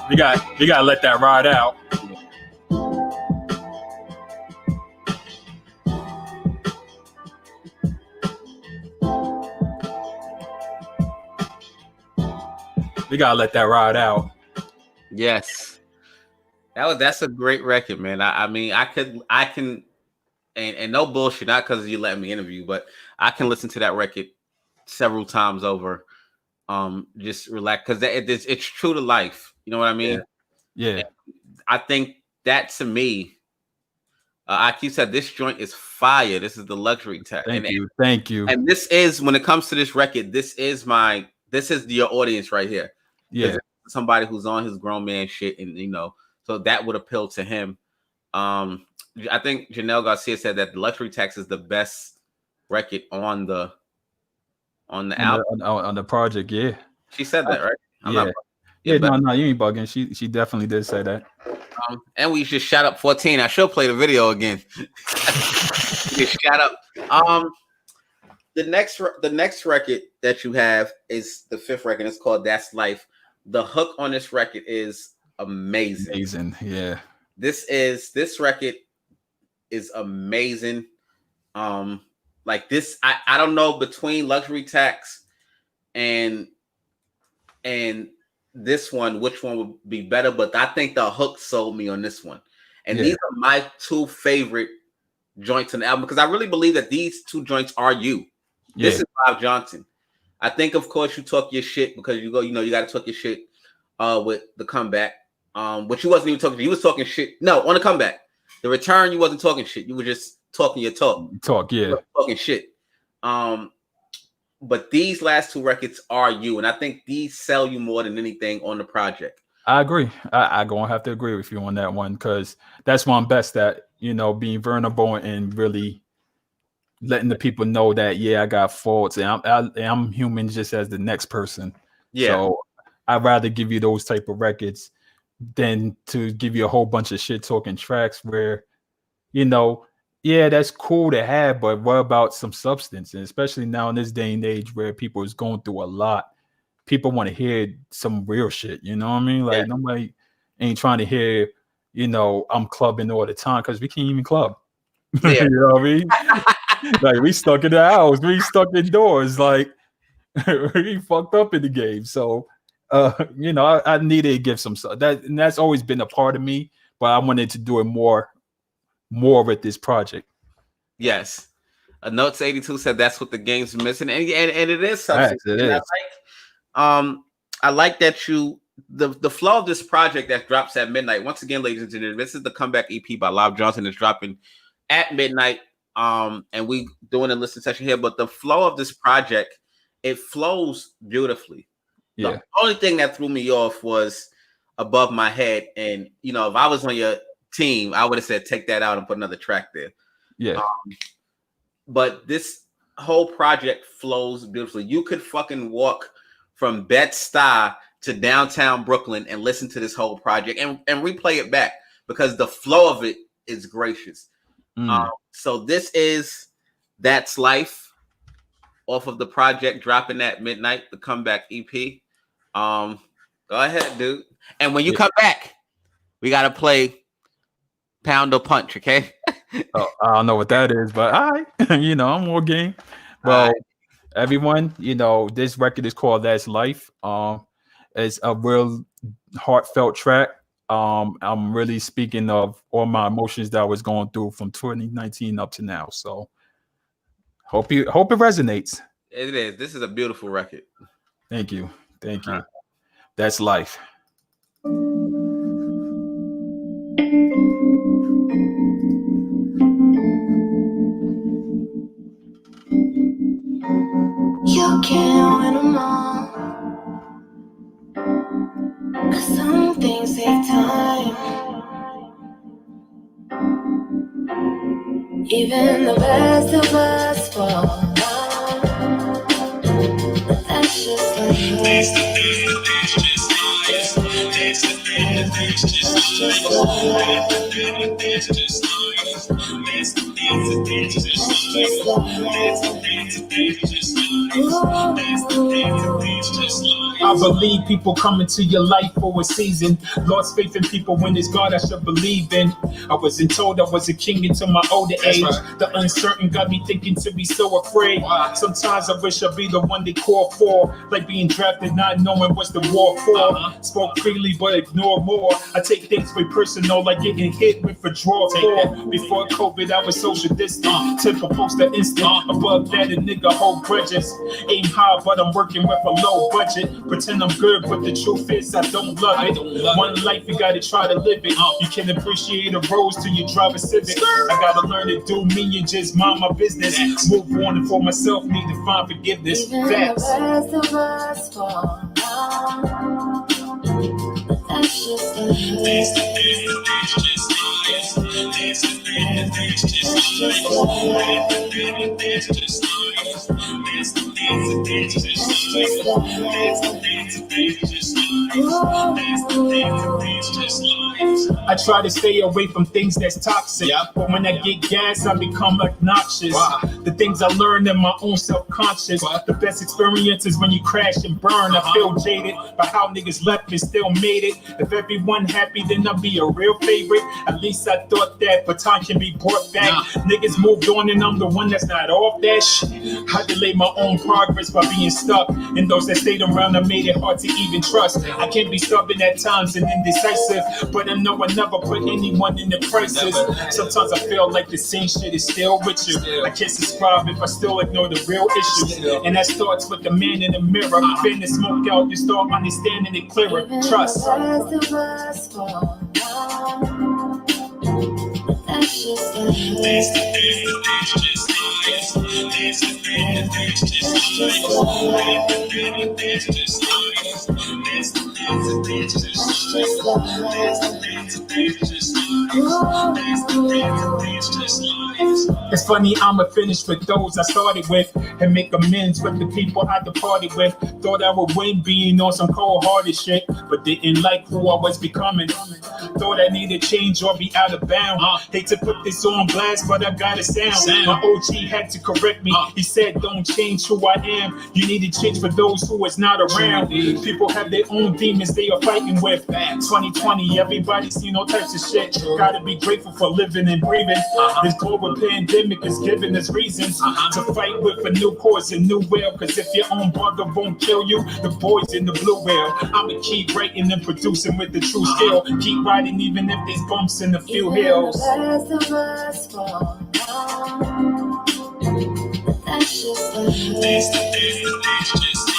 We gotta let that ride out. We gotta let that ride out. Yes, that's a great record, man. I mean, I can, and no bullshit, not because you let me interview, but I can listen to that record several times over. Just relax because it's true to life. You know what I mean? Yeah. I think that to me, I keep said this joint is fire. This is the luxury tax. Thank you. And this is, when it comes to this record, this is your audience right here. Yeah. Somebody who's on his grown man shit, and so that would appeal to him. I think Janelle Garcia said that the luxury tax is the best record on the album, on the project. Yeah. She said that, right? No, you ain't bugging. She definitely did say that. And we just shot up 14. I should play the video again. Just shot up. The next record that you have is the 5th record. It's called That's Life. The hook on this record is amazing. Amazing, yeah. This record is amazing. Like this, I don't know, between luxury tax and this one, which one would be better, but I think the hook sold me on this one. And these are my 2 favorite joints in the album, because I really believe that these 2 joints are you. This is Bob Johnson. I think, of course, you talk your shit because you got to talk your shit with the comeback. But you wasn't even talking. You was talking shit. No, on the comeback. The return, you wasn't talking shit. You were just talking your talk. Talking shit. But these last 2 records are you, and I think these sell you more than anything on the project. I agree. I gonna have to agree with you on that one, because that's why I'm best at, being vulnerable and really letting the people know that I got faults and I'm human just as the next person. Yeah. So I'd rather give you those type of records than to give you a whole bunch of shit talking tracks where, that's cool to have, but what about some substance? And especially now in this day and age where people is going through a lot, people want to hear some real shit. You know what I mean? Like nobody ain't trying to hear, I'm clubbing all the time, because we can't even club. Yeah. You know what I mean? Like we stuck in the house, we stuck indoors, like we fucked up in the game. So I needed to give some that, and that's always been a part of me, but I wanted to do it more with this project. Yes. Notes 82 said that's what the game's missing, and it is something. It is. I like that the flow of this project that drops at midnight. Once again, ladies and gentlemen, this is the comeback EP by Live Johnson. It's dropping at midnight. And we doing a listening session here, but the flow of this project, it flows beautifully. Yeah. The only thing that threw me off was Above My Head, and if I was on your team, I would have said take that out and put another track there. Yeah. But this whole project flows beautifully. You could fucking walk from Bed-Stuy to downtown Brooklyn and listen to this whole project and replay it back, because the flow of it is gracious. So this is That's Life off of the project dropping at midnight, the comeback EP. Go ahead, dude. And when you come back, we gotta play Pound or Punch, okay? I don't know what that is, but I'm more game. Well, Alright. everyone, this record is called That's Life. It's a real heartfelt track. I'm really speaking of all my emotions that I was going through from 2019 up to now. So hope it resonates. It is. This is a beautiful record. Thank you. That's life. You can't win them all, 'cause some things take time. Even the best of us fall down. That's just like life. I believe people come into your life for a season. Lost faith in people when it's God I should believe in. I wasn't told I was a king until my older age. Right. The uncertain got me thinking to be so afraid. Wow. Sometimes I wish I'd be the one they call for. Like being drafted not knowing what's the war for. Spoke freely but ignore more. I take things very personal like getting hit with a draw for. Before COVID I was social distant. Temper poster instant. Above that a nigga hold grudges. Aim high but I'm working with a low budget. Pretend I'm good, but the truth is I don't love it. One life, you gotta try to live it. You can appreciate a rose till you drive a Civic. I gotta learn to do me and just mind my business. Move on and for myself, need to find forgiveness. Even Facts. the best of us fall down. That's just like life. I try to stay away from things that's toxic, but when I get gas, I become obnoxious. The things I learned in my own self-conscious. The best experience is when you crash and burn. I feel jaded by how niggas left and still made it. If everyone happy, then I'll be a real favorite. At least I thought that, but time can be brought back. Niggas moved on and I'm the one that's not off that shit. I delayed my own progress by being stuck, and those that stayed around I made it hard to even trust. I can be stubborn at times and indecisive, but I know I never put anyone in the crisis. Sometimes I feel like the same shit is still with you. I can't subscribe if I still ignore the real issues, and that starts with the man in the mirror. Fan the smoke out, you start understanding it clearer. Trust. The best of us fall down. That's just like life. It's funny, I'ma finish with those I started with and make amends with the people I departed with. Thought I would win being on some cold-hearted shit, but didn't like who I was becoming. Thought I needed change or be out of bounds. Hate to put this on blast, but I gotta sound. My OG had to correct me. He said, don't change who I am. You need to change for those who is not around. People have their own demons they are fighting with. 2020, everybody's seen all types of shit. Gotta be grateful for living and breathing. This global pandemic is giving us reasons to fight with a new cause and new will. Cause if your own brother won't kill you, the boys in the blue will. I'ma keep writing and producing with the true skill. Keep riding even if there's bumps in the few hills. The best of us fall down. That's just like life. That's just like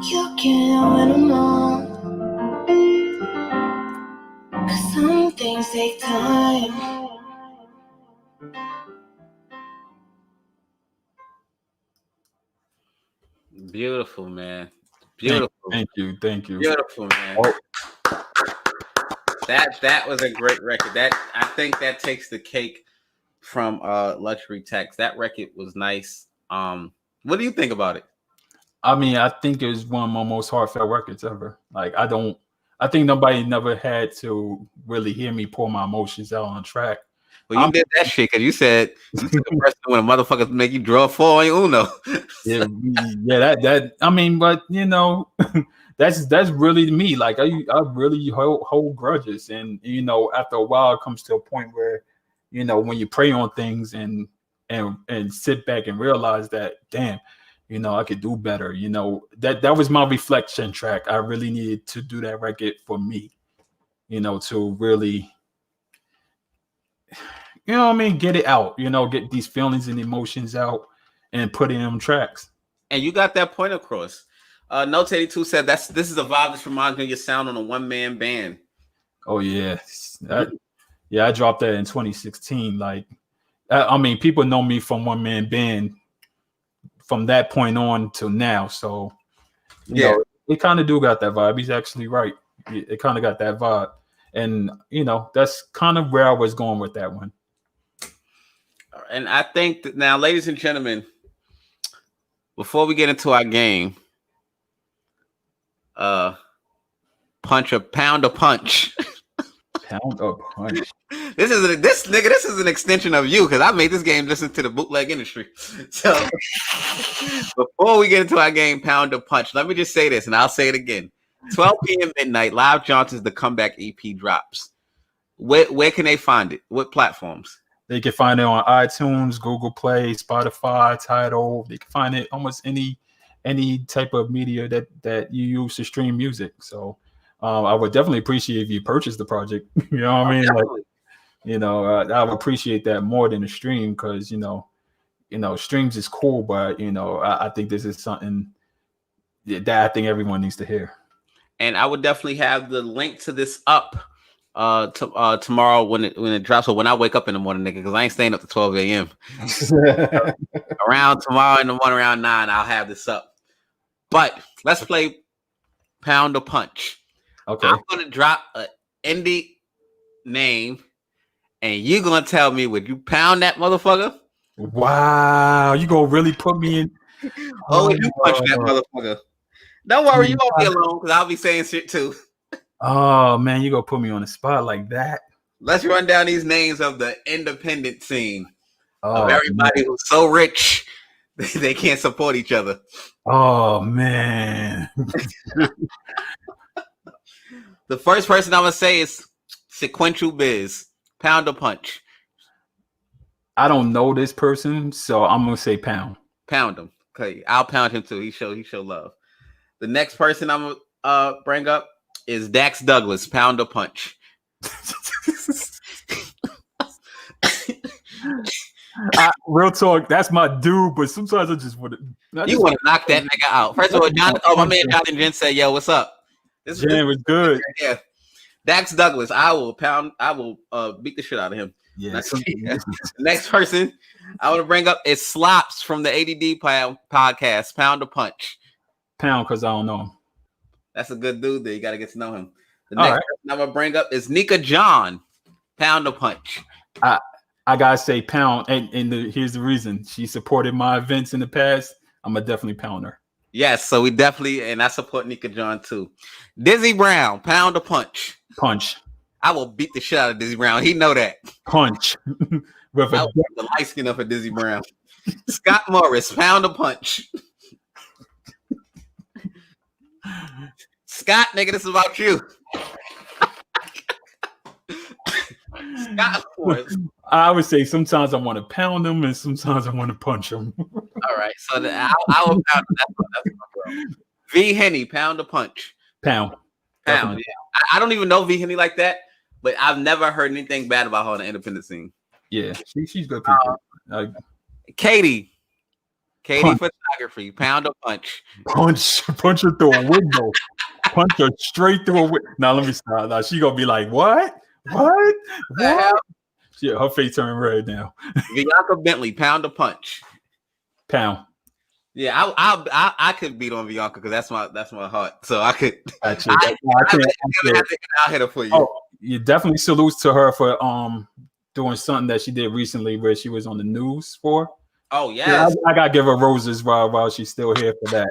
you can't win them all, 'cause some things take time. Beautiful, man. Beautiful. Thank you. Beautiful, man. Oh. That was a great record. That I think that takes the cake from Luxury Text. That record was nice. What do you think about it? I mean, I think it was one of my most heartfelt records ever. Like, I think nobody never had to really hear me pour my emotions out on track. Well, you did that shit because you said you took a person when a motherfucker make you draw 4 on your Uno. Yeah, that. I mean, but you know, that's really me. Like, I really hold grudges, and you know, after a while, it comes to a point where, you know, when you pray on things and sit back and realize that, damn, you know, I could do better. You know, that was my reflection track. I really needed to do that record for me, you know, to really, you know what I mean, get it out, you know, get these feelings and emotions out and put it in them tracks. And you got that point across. Notes 82 said this is a vibe that reminds me of your sound on a one-man band. Oh yeah. I dropped that in 2016. Like, I mean, people know me from one-man band from that point on till now. So you know, it kind of do got that vibe. He's actually right. It kind of got that vibe. And you know, that's kind of where I was going with that one. And I think that now, ladies and gentlemen, before we get into our game, pound a punch. Pound a punch. This is an extension of you because I made this game listen to the bootleg industry. So before we get into our game, pound a punch, let me just say this, and I'll say it again. 12 p.m. midnight, Live Johnson's The Comeback EP drops. Where can they find it? What platforms? They can find it on iTunes, Google Play, Spotify, Tidal. They can find it almost any type of media that you use to stream music. So I would definitely appreciate if you purchase the project. You know what I mean? Definitely. Like, you know, I would appreciate that more than a stream because, you know, streams is cool, but, you know, I think this is something that I think everyone needs to hear. And I would definitely have the link to this up tomorrow when it drops, or when I wake up in the morning, nigga, because I ain't staying up to 12 a.m. Around tomorrow in the morning, around 9, I'll have this up. But let's play Pound a Punch. Okay. I'm gonna drop an indie name, and you're gonna tell me, would you pound that motherfucker? Wow, you gonna really put me in? Oh, would you punch that motherfucker? Don't worry, you won't be alone because I'll be saying shit too. Oh man, you gonna put me on the spot like that? Let's run down these names of the independent scene of everybody who's so rich they can't support each other. Oh man. The first person I'm gonna say is Sequential Biz. Pound a punch. I don't know this person, so I'm gonna say pound. Pound him. Okay, I'll pound him too. He show love. The next person I'm gonna bring up is Dax Douglas. Pound a punch. Real talk, that's my dude, but sometimes I just want to. You want to knock that nigga out. First of all, my man Jonathan Jen said, "Yo, what's up?" Jen was good. Yeah, Dax Douglas. I will beat the shit out of him. Yeah. Next person I want to bring up is Slops from the ADD podcast. Pound a punch. Pound, because I don't know him. That's a good dude there. You got to get to know him. The next person I'm going to bring up is Nika John. Pound a punch. I got to say pound. And here's the reason. She supported my events in the past. I'm going to definitely pound her. Yes, so we definitely, and I support Nika John too. Dizzy Brown. Pound a punch. Punch. I will beat the shit out of Dizzy Brown. He know that. Punch. With I will beat the light skin up of Dizzy Brown. Scott Morris. Pound a punch. Scott, nigga, this is about you. Scott Morris. I would say sometimes I want to pound them and sometimes I want to punch them. All right, so I will pound him. That's my bro. V Henny. Pound a punch. Pound. Pound. Yeah. I don't even know V Henny like that, but I've never heard anything bad about her on the independent scene. Yeah, she's good people. Katie Punch. Photography. Pound a punch. Punch her through a window. Punch her straight through a window. Now let me stop. Now she gonna be like, what? Yeah, her face turned red now. Bianca Bentley. Pound a punch. Pound. Yeah, I could beat on Bianca because that's my heart. So I could. Actually, I have to hit her for you. Oh, you definitely salutes to her for doing something that she did recently where she was on the news for. Oh yes. I gotta give her roses while she's still here for that.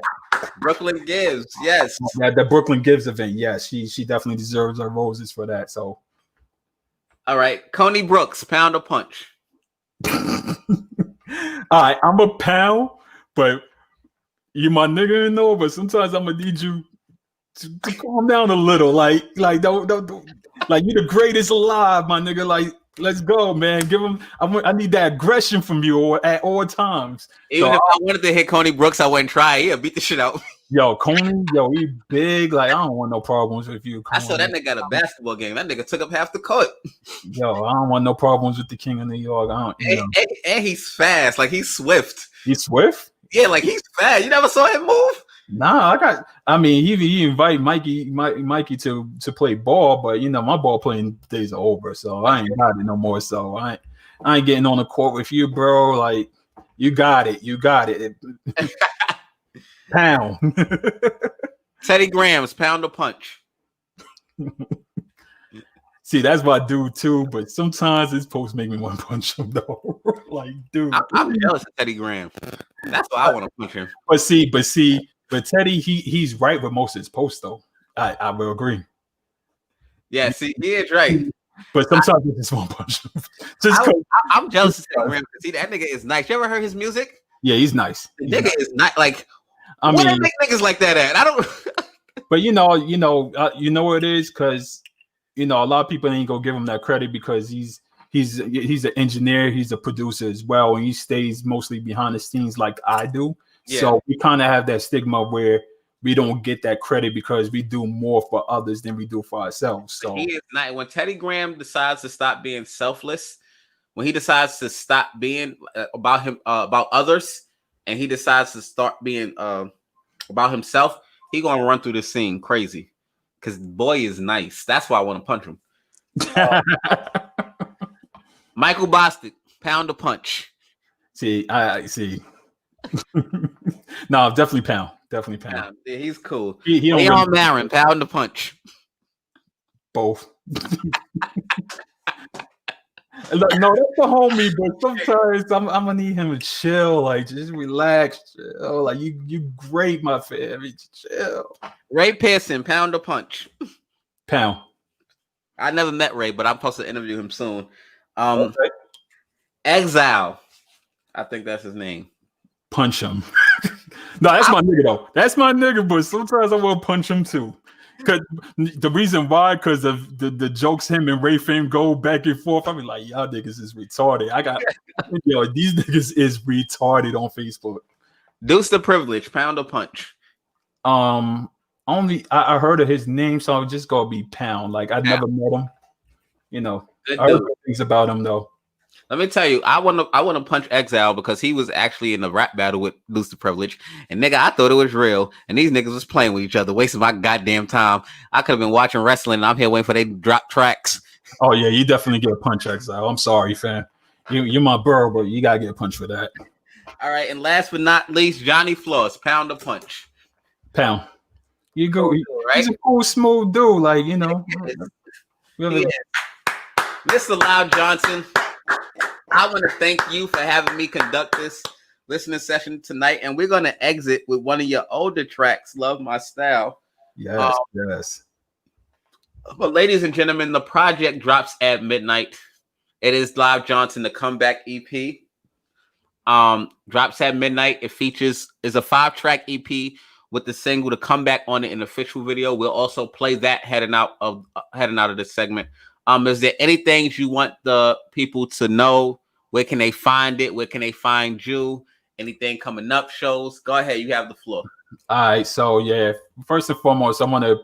Brooklyn Gibbs, yes. Yeah, the Brooklyn Gibbs event. Yes, she definitely deserves her roses for that. So, All right, Coney Brooks, pound or punch? all right, I'm a pound, but you my nigga, but sometimes I'm gonna need you to calm down a little. Like don't like you the greatest alive, my nigga. Like, let's go, man. Give him. I need that aggression from you at all times. Even if I wanted to hit Coney Brooks, I wouldn't try. He'll beat the shit out. Yo, Coney, he big. Like, I don't want no problems with you, Coney. I saw that nigga at a basketball game. That nigga took up half the court. Yo, I don't want no problems with the King of New York. I don't. And he's fast. Like, he's swift. He's swift? Yeah, like he's fast. You never saw him move? Nah, he invite Mikey to play ball, but my ball playing days are over, so I ain't got it no more. So I ain't getting on the court with you, bro. Like, you got it. Pound. Teddy Grahams, pound or punch? See, that's my dude too, but sometimes his posts make me want to punch him though. Like, dude, I'm jealous of Teddy Graham. That's why I want to punch him. But Teddy, he's right with most of his posts though. I will agree. Yeah, see, he is right. But sometimes I just want to punch him. I'm jealous of Teddy Graham because see, that nigga is nice. You ever heard his music? Yeah, he's nice. The nigga is not like. I where mean, they make niggas like that at? I don't. But you know what it is, because a lot of people ain't gonna give him that credit because he's an engineer, he's a producer as well, and he stays mostly behind the scenes like I do. Yeah. So we kind of have that stigma where we don't get that credit because we do more for others than we do for ourselves. So he is not. When Teddy Graham decides to stop being selfless, when he decides to stop being about others, and he decides to start being about himself, he gonna run through this scene crazy. Because boy is nice. That's why I want to punch him. Michael Bostic, pound or punch? I see. No, definitely pound. Definitely pound. Yeah, he's cool. Leon Marin, pound or punch? Both. No, that's the homie, but sometimes I'm gonna need him to chill, like just relax, chill. Like you great, my fam. Chill. Ray Pearson, pound or punch? Pound. I never met Ray, but I'm supposed to interview him soon. Okay. Exile, I think that's his name. Punch him. No, that's my nigga though. That's my nigga, but sometimes I will punch him too. Because the reason why, because of the jokes him and Ray Fame go back and forth. I mean, like, y'all niggas is retarded. These niggas is retarded on Facebook. Deuce the Privilege, pound or punch? Only I heard of his name, so I'll just go be pound. Like, I never met him. I heard things about him though. Let me tell you, I want to punch Exile because he was actually in the rap battle with Deuce the Privilege, and nigga, I thought it was real, and these niggas was playing with each other, wasting my goddamn time. I could have been watching wrestling, and I'm here waiting for they to drop tracks. Oh yeah, you definitely get a punch, Exile. I'm sorry, fam. You're my bro, but you gotta get a punch for that. All right, and last but not least, Johnny Floss, pound or punch? Pound. You go, right? He's a cool, smooth dude, like Really. Mr. Loud Johnson, I want to thank you for having me conduct this listening session tonight, and we're going to exit with one of your older tracks, Love My Style. Yes, yes. But ladies and gentlemen, the project drops at midnight. It is Loud Johnson, the Comeback EP. Drops at midnight. It is a 5-track EP with the single The Comeback on it in the official video. We'll also play that heading out of this segment. Is there anything you want the people to know? Where can they find it? Where can they find you? Anything coming up, shows? Go ahead, you have the floor. All right, so yeah, first and foremost, I want to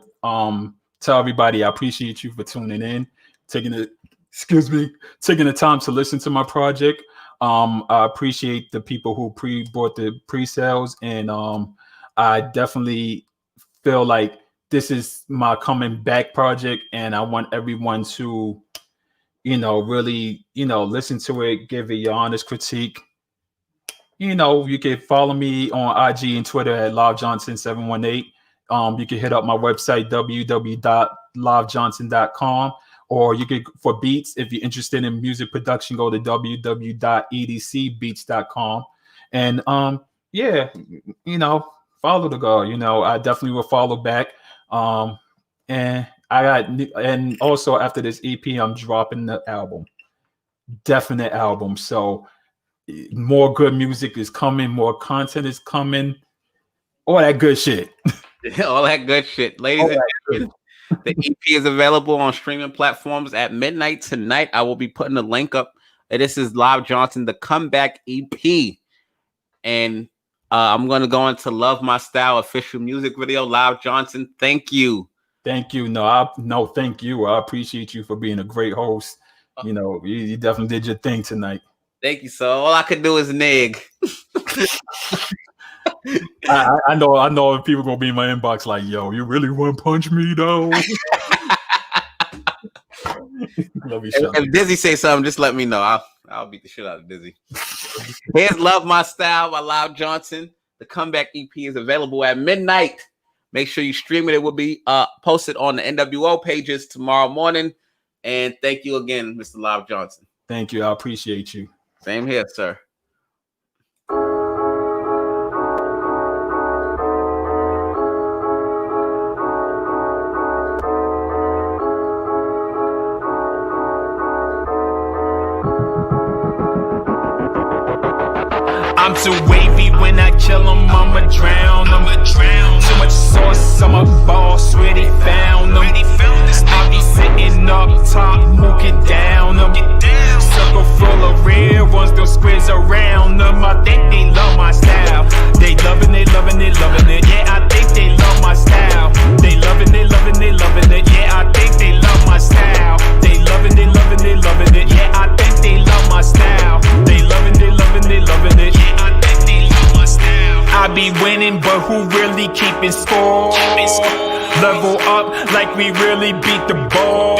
tell everybody I appreciate you for tuning in, taking the time to listen to my project. I appreciate the people who bought the pre-sales, and I definitely feel like this is my coming back project, and I want everyone to, really, listen to it, give it your honest critique. You can follow me on IG and Twitter at LiveJohnson718. You can hit up my website, www.livejohnson.com, or you could, for beats, if you're interested in music production, go to www.edcbeats.com. And follow the God. You know, I definitely will follow back. And also after this EP, I'm dropping the album, definite album. So more good music is coming, more content is coming, all that good shit. All that good shit, ladies and gentlemen. The EP is available on streaming platforms at midnight tonight. I will be putting the link up. This is Live Johnson, the Comeback EP. And I'm going to go into Love My Style official music video. Live Johnson, thank you. Thank you. No, thank you. I appreciate you for being a great host. You know, you definitely did your thing tonight. Thank you, sir. All I could do is nig. I know people going to be in my inbox like, yo, you really want to punch me, though? Love you, if Dizzy say something, just let me know. I'll beat the shit out of Dizzy. Here's Love My Style by Live Johnson. The Comeback EP is available at midnight. Make sure you stream it. It will be posted on the NWO pages tomorrow morning. And thank you again, Mr. Live Johnson. Thank you. I appreciate you. Same here, sir. I'm too wavy when I kill 'em, I'ma drown 'em. Too much sauce, I'm a boss, where they found 'em. I be sitting up top, mooking down 'em. Circle full of real ones, those squares around 'em. I think they love my style. They loving it, loving it, loving it. Yeah, I think they love my style. They loving it, loving it, loving it. Yeah, I think they love my style. They loving it, loving it, loving it. Yeah, I think they love my style. They loving it, loving it, loving it. Yeah, I think they love my style. I be winning, but who really keeping score? Level up like we really beat the ball.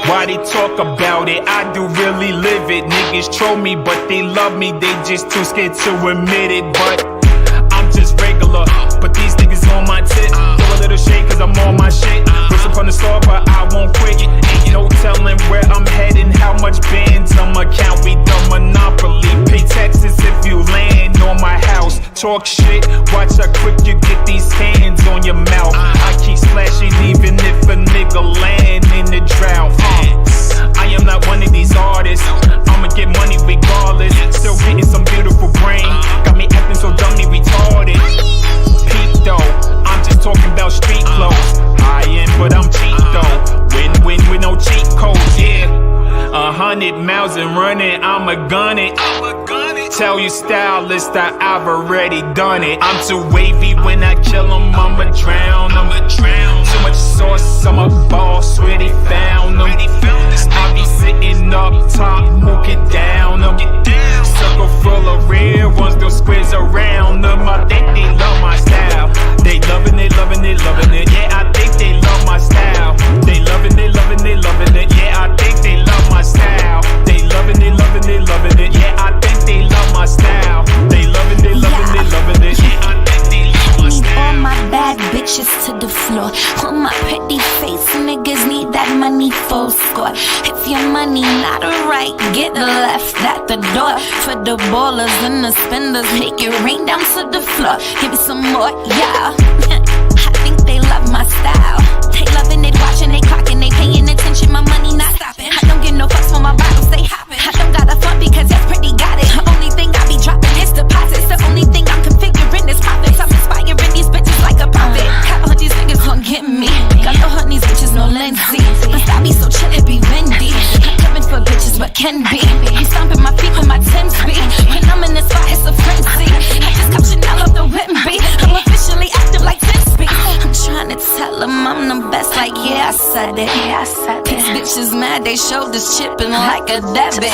Why they talk about it? I do really live it. Niggas troll me, but they love me. They just too scared to admit it. But I'm just regular. But these niggas on my tip. Throw a little shade cause I'm on my shit. Wish upon the star, but I won't quit. Ain't no telling where I'm heading. How much bands I'ma count. We the monopoly. Pay taxes if you land on my house. Talk shit. Watch how quick you get these hands on your mouth. I keep splashing even if a nigga land in the drought. I am not one of these artists. I'ma get money regardless. Still getting some beautiful brain. Got me acting so dummy retarded. Peep though, I'm just talking about street clothes. High end, but I'm cheap though. Win-win with no cheat codes, yeah. 100 miles and running, I'ma gun it. Tell you stylist that I've already done it. I'm too wavy when I kill 'em, I'ma drown 'em. Too much sauce, I'm a boss, where they found 'em. I be sitting up top, mooking down 'em. Circle full of real ones, those squares around 'em. I think they love my style. They loving it, loving it, loving it. Yeah, I think they love my style. They loving it, loving it, loving it. Yeah, I think they love my style. They loving it, loving it, loving it. Yeah, I think they love my style. They loving it, loving it, loving it. Yeah, I think they love my style. All my bad bitches to the floor. All my pretty face niggas need that money full score. If your money not right, get the left at the door. For the ballers and the spenders, make it rain down to the floor. Give me some more, yeah. I think they love my style. They loving it, watching, they clocking, they paying attention. My money not stopping. I don't get no fucks when my bottles stay hopping. I don't got a front because that's pretty got it. The only thing I be dropping is deposits. The only thing I'm configuring is profits. I'm inspiring these bitches like a prophet. All these niggas gon' get me. Got no hood, these bitches no Lindsay. But I be so chill, it be windy. I'm coming for bitches, but can be. I'm stomping my feet with my 10 speed. When I'm in this spot, it's a frenzy. I just cop Chanel off the Whitby. I'm officially active like 10 speed. I'm trying to tell them I'm the best, like yeah, I said it. These bitches mad, they shoulders chipping like a debit.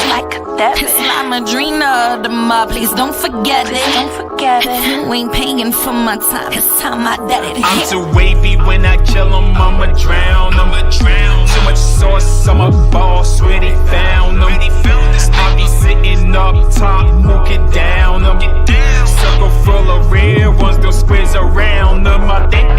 It's La Madrina of the mob, please don't forget it. If you ain't paying for my time, it's time I dead it. I'm too wavy when I kill 'em, I'ma drown 'em. Too much sauce, I'm a boss, where they found 'em. I be sitting up top, mooking down 'em. Circle full of real ones, those squares around 'em. I think